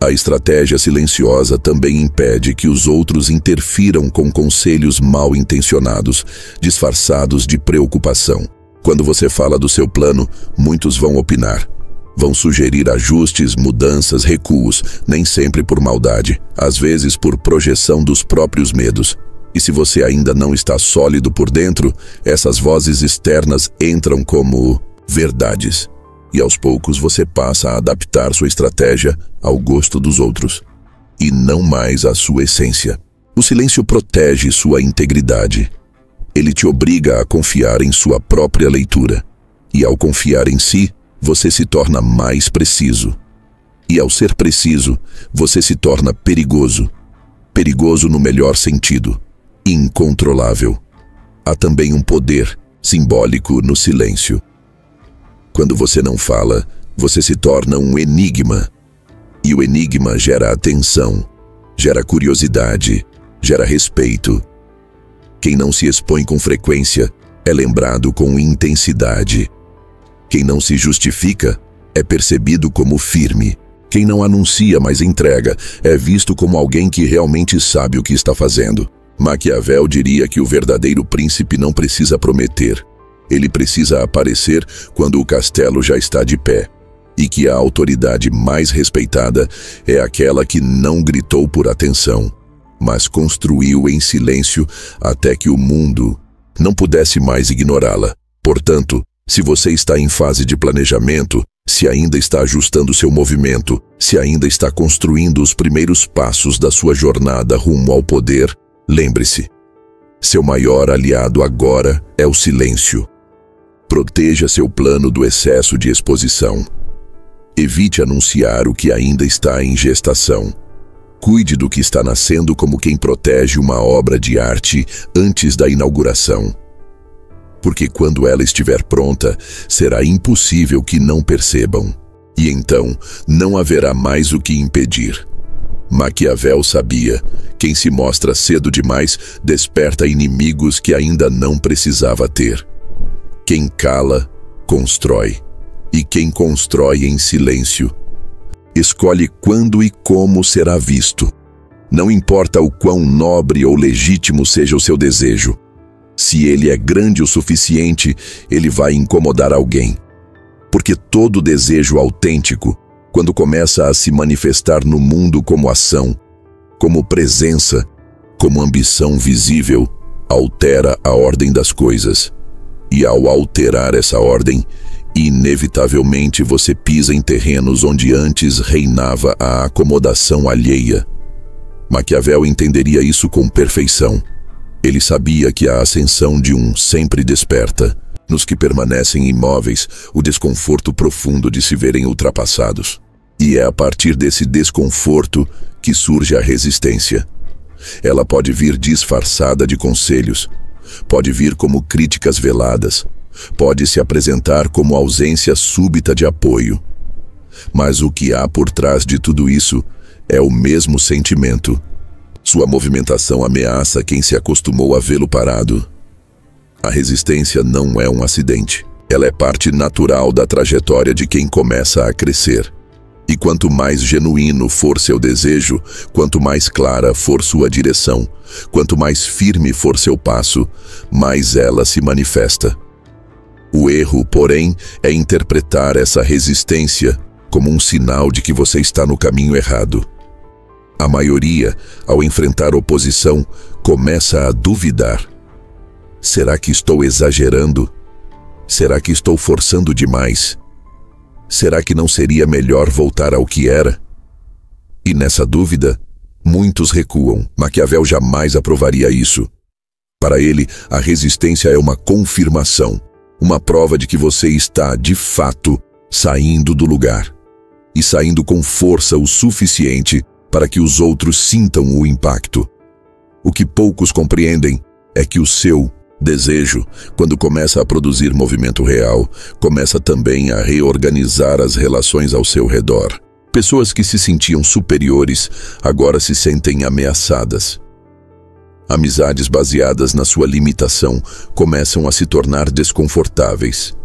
A estratégia silenciosa também impede que os outros interfiram com conselhos mal intencionados, disfarçados de preocupação. Quando você fala do seu plano, muitos vão opinar. Vão sugerir ajustes, mudanças, recuos, nem sempre por maldade, às vezes por projeção dos próprios medos. E se você ainda não está sólido por dentro, essas vozes externas entram como verdades. E aos poucos você passa a adaptar sua estratégia ao gosto dos outros, e não mais à sua essência. O silêncio protege sua integridade. Ele te obriga a confiar em sua própria leitura. E ao confiar em si, você se torna mais preciso. E ao ser preciso, você se torna perigoso. Perigoso no melhor sentido. Incontrolável. Há também um poder simbólico no silêncio. Quando você não fala, você se torna um enigma. E o enigma gera atenção, gera curiosidade, gera respeito. Quem não se expõe com frequência é lembrado com intensidade. Quem não se justifica é percebido como firme. Quem não anuncia, mas entrega, é visto como alguém que realmente sabe o que está fazendo. Maquiavel diria que o verdadeiro príncipe não precisa prometer. Ele precisa aparecer quando o castelo já está de pé. E que a autoridade mais respeitada é aquela que não gritou por atenção, mas construiu em silêncio até que o mundo não pudesse mais ignorá-la. Portanto, se você está em fase de planejamento, se ainda está ajustando seu movimento, se ainda está construindo os primeiros passos da sua jornada rumo ao poder, lembre-se, seu maior aliado agora é o silêncio. Proteja seu plano do excesso de exposição. Evite anunciar o que ainda está em gestação. Cuide do que está nascendo como quem protege uma obra de arte antes da inauguração. Porque quando ela estiver pronta, será impossível que não percebam. E então, não haverá mais o que impedir. Maquiavel sabia: quem se mostra cedo demais desperta inimigos que ainda não precisava ter. Quem cala, constrói. E quem constrói em silêncio, escolhe quando e como será visto. Não importa o quão nobre ou legítimo seja o seu desejo. Se ele é grande o suficiente, ele vai incomodar alguém. Porque todo desejo autêntico, quando começa a se manifestar no mundo como ação, como presença, como ambição visível, altera a ordem das coisas. E ao alterar essa ordem, inevitavelmente você pisa em terrenos onde antes reinava a acomodação alheia. Maquiavel entenderia isso com perfeição. Ele sabia que a ascensão de um sempre desperta, nos que permanecem imóveis, o desconforto profundo de se verem ultrapassados. E é a partir desse desconforto que surge a resistência. Ela pode vir disfarçada de conselhos, pode vir como críticas veladas, pode se apresentar como ausência súbita de apoio. Mas o que há por trás de tudo isso é o mesmo sentimento. Sua movimentação ameaça quem se acostumou a vê-lo parado. A resistência não é um acidente. Ela é parte natural da trajetória de quem começa a crescer. E quanto mais genuíno for seu desejo, quanto mais clara for sua direção, quanto mais firme for seu passo, mais ela se manifesta. O erro, porém, é interpretar essa resistência como um sinal de que você está no caminho errado. A maioria, ao enfrentar oposição, começa a duvidar. Será que estou exagerando? Será que estou forçando demais? Será que não seria melhor voltar ao que era? E nessa dúvida, muitos recuam. Maquiavel jamais aprovaria isso. Para ele, a resistência é uma confirmação, uma prova de que você está, de fato, saindo do lugar. E saindo com força o suficiente para que os outros sintam o impacto. O que poucos compreendem é que o seu desejo, quando começa a produzir movimento real, começa também a reorganizar as relações ao seu redor. Pessoas que se sentiam superiores agora se sentem ameaçadas. Amizades baseadas na sua limitação começam a se tornar desconfortáveis.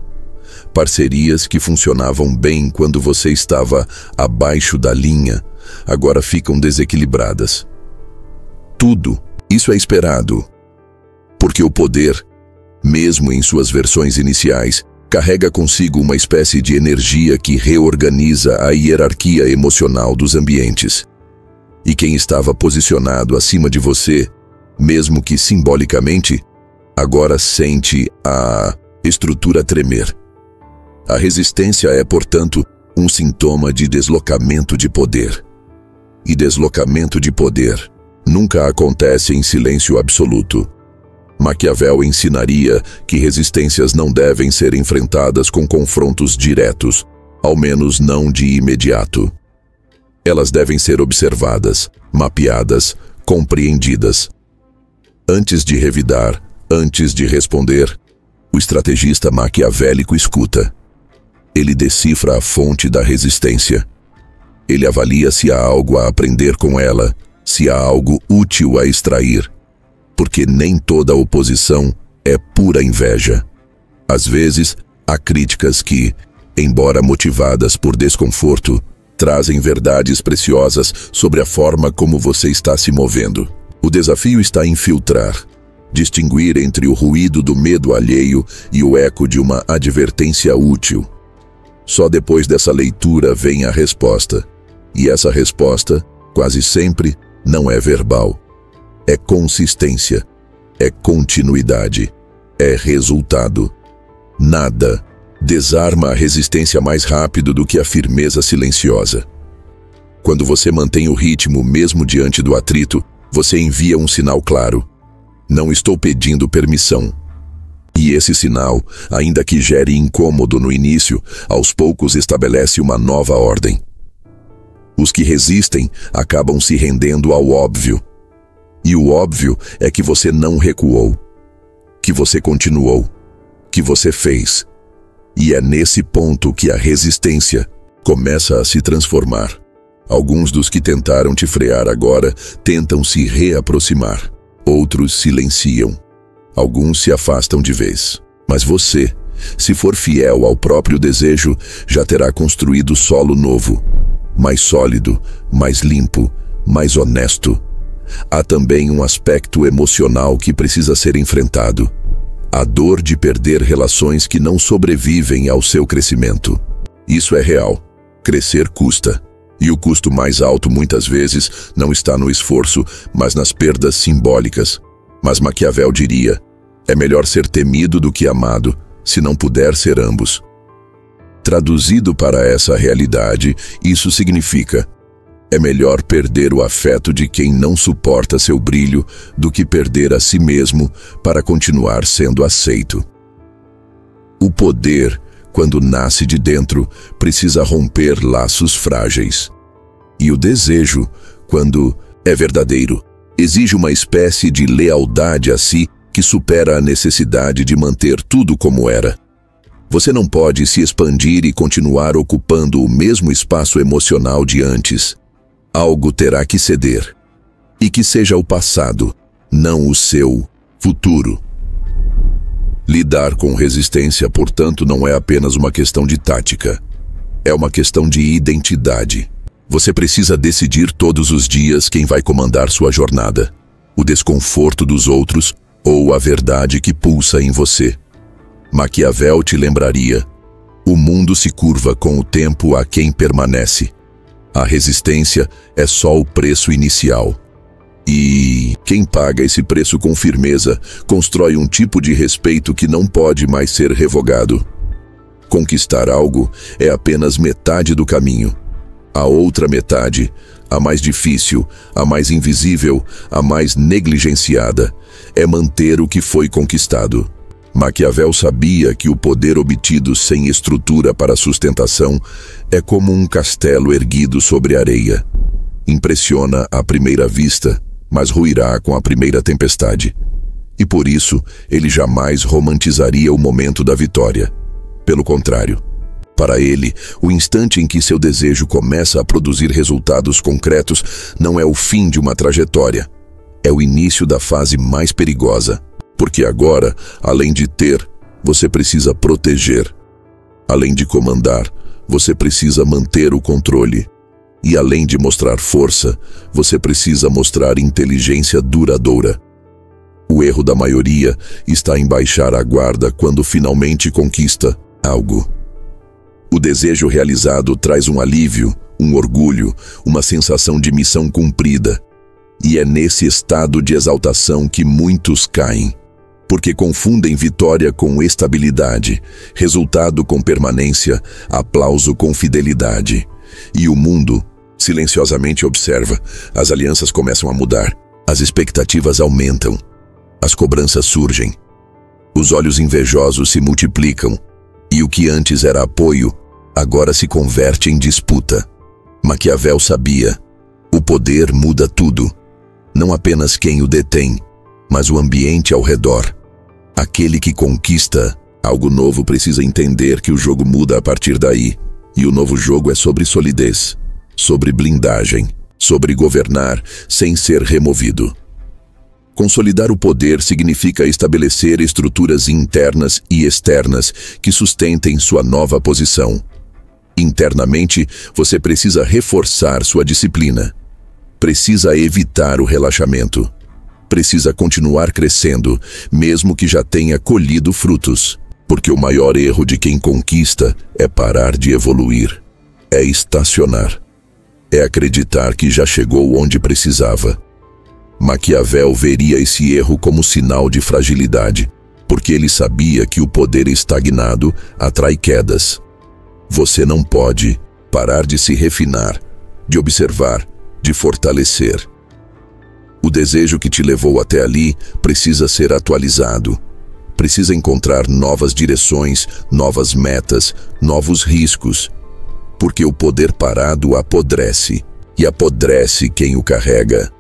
Parcerias que funcionavam bem quando você estava abaixo da linha, agora ficam desequilibradas. Tudo isso é esperado. Porque o poder, mesmo em suas versões iniciais, carrega consigo uma espécie de energia que reorganiza a hierarquia emocional dos ambientes. E quem estava posicionado acima de você, mesmo que simbolicamente, agora sente a estrutura tremer. A resistência é, portanto, um sintoma de deslocamento de poder. E deslocamento de poder nunca acontece em silêncio absoluto. Maquiavel ensinaria que resistências não devem ser enfrentadas com confrontos diretos, ao menos não de imediato. Elas devem ser observadas, mapeadas, compreendidas. Antes de revidar, antes de responder, o estrategista maquiavélico escuta. Ele decifra a fonte da resistência. Ele avalia se há algo a aprender com ela, se há algo útil a extrair. Porque nem toda oposição é pura inveja. Às vezes, há críticas que, embora motivadas por desconforto, trazem verdades preciosas sobre a forma como você está se movendo. O desafio está em filtrar, distinguir entre o ruído do medo alheio e o eco de uma advertência útil. Só depois dessa leitura vem a resposta. E essa resposta, quase sempre, não é verbal. É consistência, é continuidade, é resultado. Nada desarma a resistência mais rápido do que a firmeza silenciosa. Quando você mantém o ritmo mesmo diante do atrito, você envia um sinal claro. Não estou pedindo permissão. E esse sinal, ainda que gere incômodo no início, aos poucos estabelece uma nova ordem. Os que resistem acabam se rendendo ao óbvio. E o óbvio é que você não recuou, que você continuou, que você fez. E é nesse ponto que a resistência começa a se transformar. Alguns dos que tentaram te frear agora tentam se reaproximar. Outros silenciam. Alguns se afastam de vez. Mas você, se for fiel ao próprio desejo, já terá construído solo novo, mais sólido, mais limpo, mais honesto. Há também um aspecto emocional que precisa ser enfrentado. A dor de perder relações que não sobrevivem ao seu crescimento. Isso é real. Crescer custa. E o custo mais alto, muitas vezes, não está no esforço, mas nas perdas simbólicas. Mas Maquiavel diria, é melhor ser temido do que amado, se não puder ser ambos. Traduzido para essa realidade, isso significa, é melhor perder o afeto de quem não suporta seu brilho do que perder a si mesmo para continuar sendo aceito. O poder, quando nasce de dentro, precisa romper laços frágeis. E o desejo, quando é verdadeiro, exige uma espécie de lealdade a si que supera a necessidade de manter tudo como era. Você não pode se expandir e continuar ocupando o mesmo espaço emocional de antes. Algo terá que ceder. E que seja o passado, não o seu futuro. Lidar com resistência, portanto, não é apenas uma questão de tática. É uma questão de identidade. Você precisa decidir todos os dias quem vai comandar sua jornada. O desconforto dos outros ou a verdade que pulsa em você. Maquiavel te lembraria: o mundo se curva com o tempo a quem permanece. A resistência é só o preço inicial. E quem paga esse preço com firmeza constrói um tipo de respeito que não pode mais ser revogado. Conquistar algo é apenas metade do caminho. A outra metade, a mais difícil, a mais invisível, a mais negligenciada, é manter o que foi conquistado. Maquiavel sabia que o poder obtido sem estrutura para sustentação é como um castelo erguido sobre areia. Impressiona à primeira vista, mas ruirá com a primeira tempestade. E por isso, ele jamais romantizaria o momento da vitória. Pelo contrário, para ele, o instante em que seu desejo começa a produzir resultados concretos não é o fim de uma trajetória, é o início da fase mais perigosa. Porque agora, além de ter, você precisa proteger. Além de comandar, você precisa manter o controle. E além de mostrar força, você precisa mostrar inteligência duradoura. O erro da maioria está em baixar a guarda quando finalmente conquista algo. O desejo realizado traz um alívio, um orgulho, uma sensação de missão cumprida. E é nesse estado de exaltação que muitos caem. Porque confundem vitória com estabilidade, resultado com permanência, aplauso com fidelidade. E o mundo silenciosamente observa. As alianças começam a mudar, as expectativas aumentam, as cobranças surgem. Os olhos invejosos se multiplicam, e o que antes era apoio, agora se converte em disputa. Maquiavel sabia, o poder muda tudo, não apenas quem o detém, mas o ambiente ao redor. Aquele que conquista algo novo precisa entender que o jogo muda a partir daí. E o novo jogo é sobre solidez, sobre blindagem, sobre governar sem ser removido. Consolidar o poder significa estabelecer estruturas internas e externas que sustentem sua nova posição. Internamente, você precisa reforçar sua disciplina. Precisa evitar o relaxamento. Precisa continuar crescendo, mesmo que já tenha colhido frutos. Porque o maior erro de quem conquista é parar de evoluir. É estacionar. É acreditar que já chegou onde precisava. Maquiavel veria esse erro como sinal de fragilidade, porque ele sabia que o poder estagnado atrai quedas. Você não pode parar de se refinar, de observar, de fortalecer. O desejo que te levou até ali precisa ser atualizado. precisa encontrar novas direções, novas metas, novos riscos, porque o poder parado apodrece, e apodrece quem o carrega.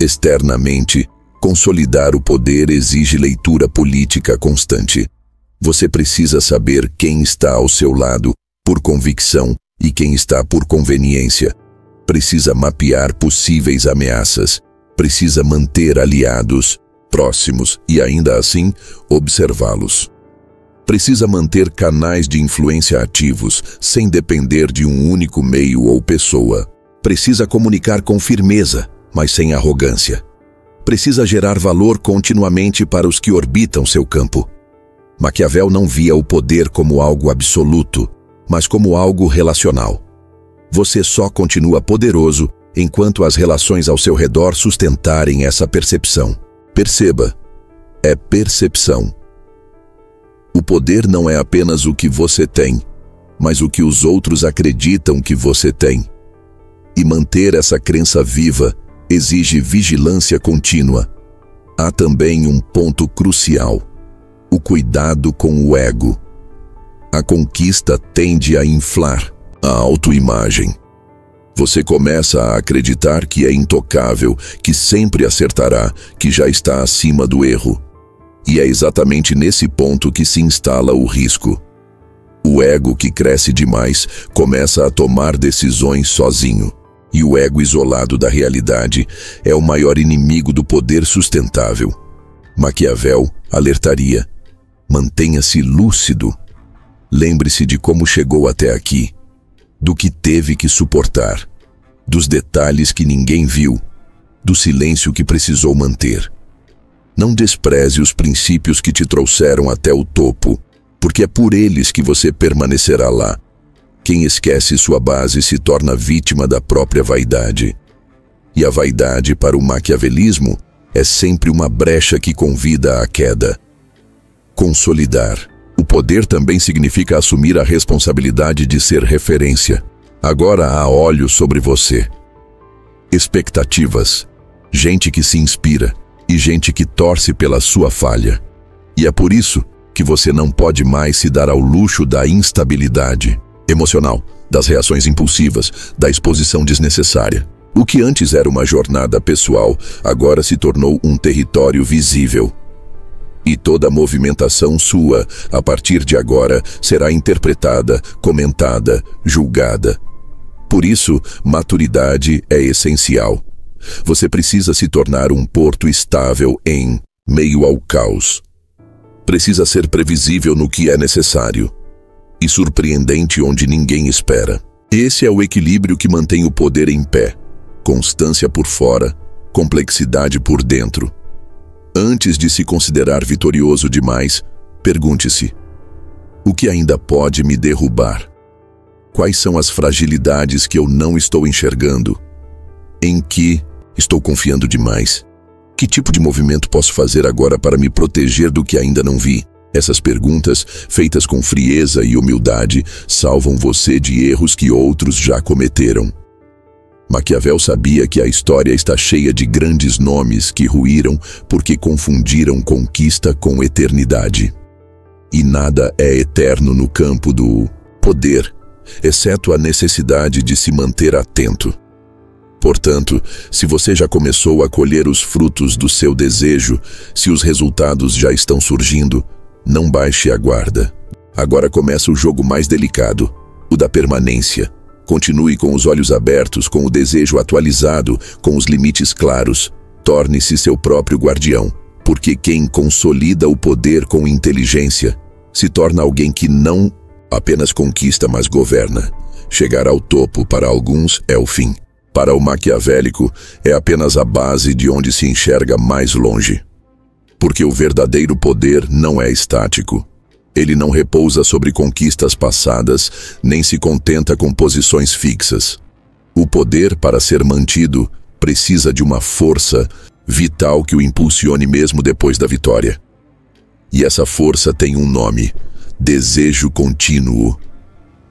Externamente, consolidar o poder exige leitura política constante. Você precisa saber quem está ao seu lado por convicção e quem está por conveniência. Precisa mapear possíveis ameaças. Precisa manter aliados próximos e, ainda assim, observá-los. Precisa manter canais de influência ativos, sem depender de um único meio ou pessoa. Precisa comunicar com firmeza, mas sem arrogância. Precisa gerar valor continuamente para os que orbitam seu campo. Maquiavel não via o poder como algo absoluto, mas como algo relacional. Você só continua poderoso enquanto as relações ao seu redor sustentarem essa percepção. Perceba, é percepção. O poder não é apenas o que você tem, mas o que os outros acreditam que você tem. E manter essa crença viva exige vigilância contínua. Há também um ponto crucial: o cuidado com o ego. A conquista tende a inflar a autoimagem. Você começa a acreditar que é intocável, que sempre acertará, que já está acima do erro. E é exatamente nesse ponto que se instala o risco. O ego que cresce demais começa a tomar decisões sozinho. E o ego isolado da realidade é o maior inimigo do poder sustentável. Maquiavel alertaria: mantenha-se lúcido. Lembre-se de como chegou até aqui, do que teve que suportar, dos detalhes que ninguém viu, do silêncio que precisou manter. Não despreze os princípios que te trouxeram até o topo, porque é por eles que você permanecerá lá. Quem esquece sua base se torna vítima da própria vaidade. E a vaidade, para o maquiavelismo, é sempre uma brecha que convida à queda. Consolidar. O poder também significa assumir a responsabilidade de ser referência. Agora há olhos sobre você. Expectativas. Gente que se inspira e gente que torce pela sua falha. E é por isso que você não pode mais se dar ao luxo da instabilidade emocional, das reações impulsivas, da exposição desnecessária. O que antes era uma jornada pessoal, agora se tornou um território visível. E toda movimentação sua, a partir de agora, será interpretada, comentada, julgada. Por isso, maturidade é essencial. Você precisa se tornar um porto estável em meio ao caos. Precisa ser previsível no que é necessário e surpreendente onde ninguém espera. Esse é o equilíbrio que mantém o poder em pé. Constância por fora, complexidade por dentro. Antes de se considerar vitorioso demais, pergunte-se: o que ainda pode me derrubar? Quais são as fragilidades que eu não estou enxergando? Em que estou confiando demais? Que tipo de movimento posso fazer agora para me proteger do que ainda não vi? Essas perguntas, feitas com frieza e humildade, salvam você de erros que outros já cometeram. Maquiavel sabia que a história está cheia de grandes nomes que ruíram porque confundiram conquista com eternidade. E nada é eterno no campo do poder, exceto a necessidade de se manter atento. Portanto, se você já começou a colher os frutos do seu desejo, se os resultados já estão surgindo, não baixe a guarda. Agora começa o jogo mais delicado, o da permanência. Continue com os olhos abertos, com o desejo atualizado, com os limites claros. Torne-se seu próprio guardião, porque quem consolida o poder com inteligência se torna alguém que não apenas conquista, mas governa. Chegar ao topo para alguns é o fim. Para o maquiavélico, é apenas a base de onde se enxerga mais longe. Porque o verdadeiro poder não é estático. Ele não repousa sobre conquistas passadas, nem se contenta com posições fixas. O poder, para ser mantido, precisa de uma força vital que o impulsione mesmo depois da vitória. E essa força tem um nome: desejo contínuo.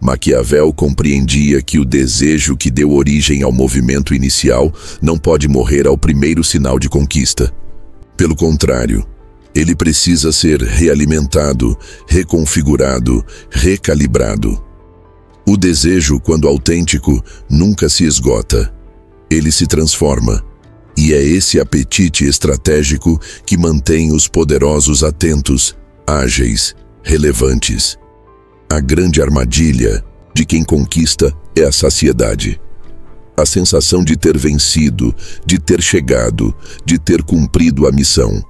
Maquiavel compreendia que o desejo que deu origem ao movimento inicial não pode morrer ao primeiro sinal de conquista. Pelo contrário, Ele precisa ser realimentado, reconfigurado, recalibrado. O desejo, quando autêntico, nunca se esgota. Ele se transforma. E é esse apetite estratégico que mantém os poderosos atentos, ágeis, relevantes. A grande armadilha de quem conquista é a saciedade. A sensação de ter vencido, de ter chegado, de ter cumprido a missão.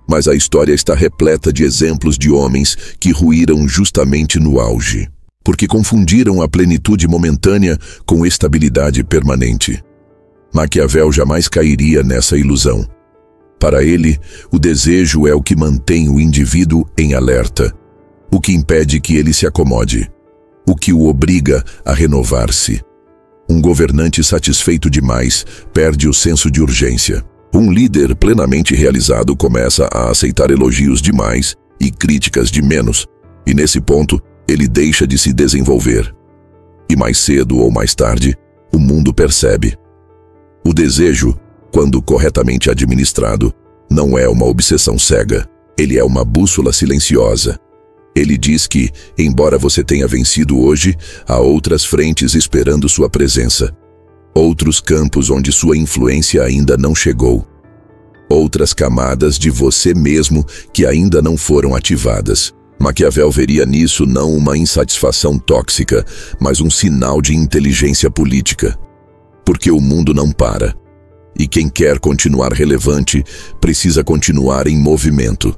Mas a história está repleta de exemplos de homens que ruíram justamente no auge, porque confundiram a plenitude momentânea com estabilidade permanente. Maquiavel jamais cairia nessa ilusão. Para ele, o desejo é o que mantém o indivíduo em alerta, o que impede que ele se acomode, o que o obriga a renovar-se. Um governante satisfeito demais perde o senso de urgência. Um líder plenamente realizado começa a aceitar elogios demais e críticas de menos, e nesse ponto ele deixa de se desenvolver. E mais cedo ou mais tarde, o mundo percebe. O desejo, quando corretamente administrado, não é uma obsessão cega, ele é uma bússola silenciosa. Ele diz que, embora você tenha vencido hoje, há outras frentes esperando sua presença. Outros campos onde sua influência ainda não chegou. Outras camadas de você mesmo que ainda não foram ativadas. Maquiavel veria nisso não uma insatisfação tóxica, mas um sinal de inteligência política. Porque o mundo não para. E quem quer continuar relevante precisa continuar em movimento.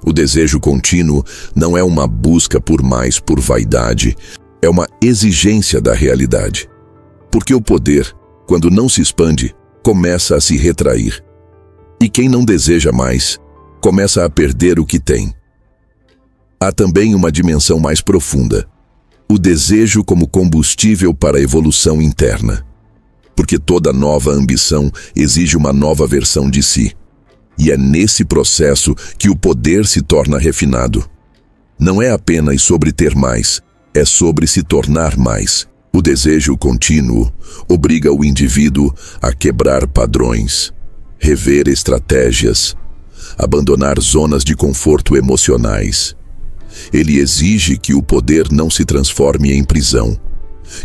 O desejo contínuo não é uma busca por mais por vaidade, é uma exigência da realidade. Porque o poder, quando não se expande, começa a se retrair. E quem não deseja mais, começa a perder o que tem. Há também uma dimensão mais profunda. O desejo como combustível para a evolução interna. Porque toda nova ambição exige uma nova versão de si. E é nesse processo que o poder se torna refinado. Não é apenas sobre ter mais, é sobre se tornar mais. O desejo contínuo obriga o indivíduo a quebrar padrões, rever estratégias, abandonar zonas de conforto emocionais. Ele exige que o poder não se transforme em prisão,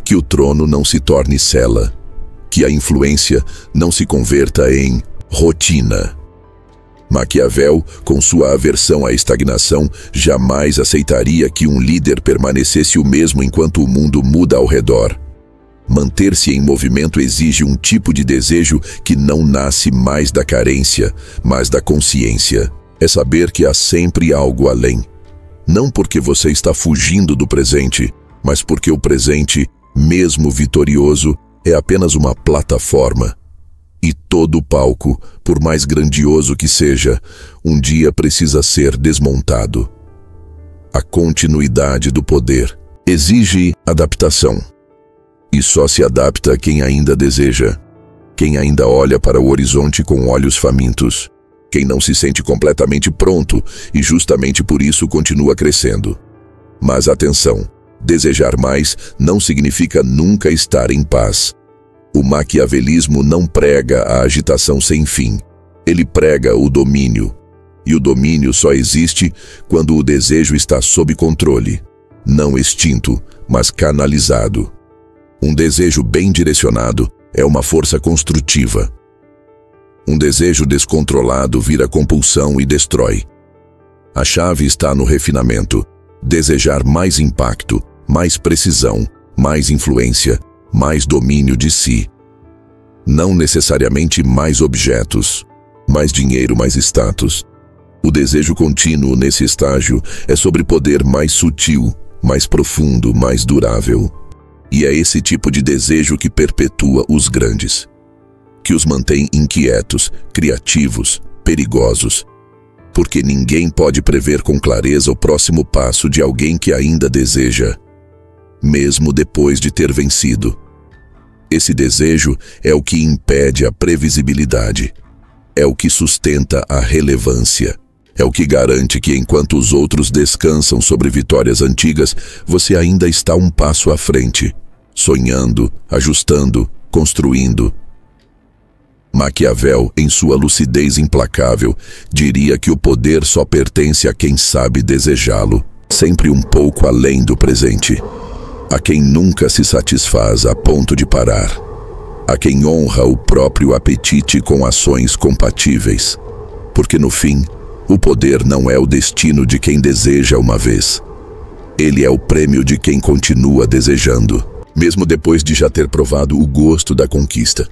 que o trono não se torne cela, que a influência não se converta em rotina. Maquiavel, com sua aversão à estagnação, jamais aceitaria que um líder permanecesse o mesmo enquanto o mundo muda ao redor. Manter-se em movimento exige um tipo de desejo que não nasce mais da carência, mas da consciência. É saber que há sempre algo além. Não porque você está fugindo do presente, mas porque o presente, mesmo vitorioso, é apenas uma plataforma. E todo palco, por mais grandioso que seja, um dia precisa ser desmontado. A continuidade do poder exige adaptação. E só se adapta quem ainda deseja, quem ainda olha para o horizonte com olhos famintos, quem não se sente completamente pronto e justamente por isso continua crescendo. Mas atenção, desejar mais não significa nunca estar em paz. O maquiavelismo não prega a agitação sem fim. Ele prega o domínio. E o domínio só existe quando o desejo está sob controle. Não extinto, mas canalizado. Um desejo bem direcionado é uma força construtiva. Um desejo descontrolado vira compulsão e destrói. A chave está no refinamento. Desejar mais impacto, mais precisão, mais influência, mais domínio de si. Não necessariamente mais objetos, mais dinheiro, mais status. O desejo contínuo nesse estágio é sobre poder mais sutil, mais profundo, mais durável. E é esse tipo de desejo que perpetua os grandes, que os mantém inquietos, criativos, perigosos. Porque ninguém pode prever com clareza o próximo passo de alguém que ainda deseja, mesmo depois de ter vencido. Esse desejo é o que impede a previsibilidade, é o que sustenta a relevância, é o que garante que enquanto os outros descansam sobre vitórias antigas, você ainda está um passo à frente, sonhando, ajustando, construindo. Maquiavel, em sua lucidez implacável, diria que o poder só pertence a quem sabe desejá-lo, sempre um pouco além do presente. A quem nunca se satisfaz a ponto de parar. A quem honra o próprio apetite com ações compatíveis. Porque no fim, o poder não é o destino de quem deseja uma vez. Ele é o prêmio de quem continua desejando, mesmo depois de já ter provado o gosto da conquista.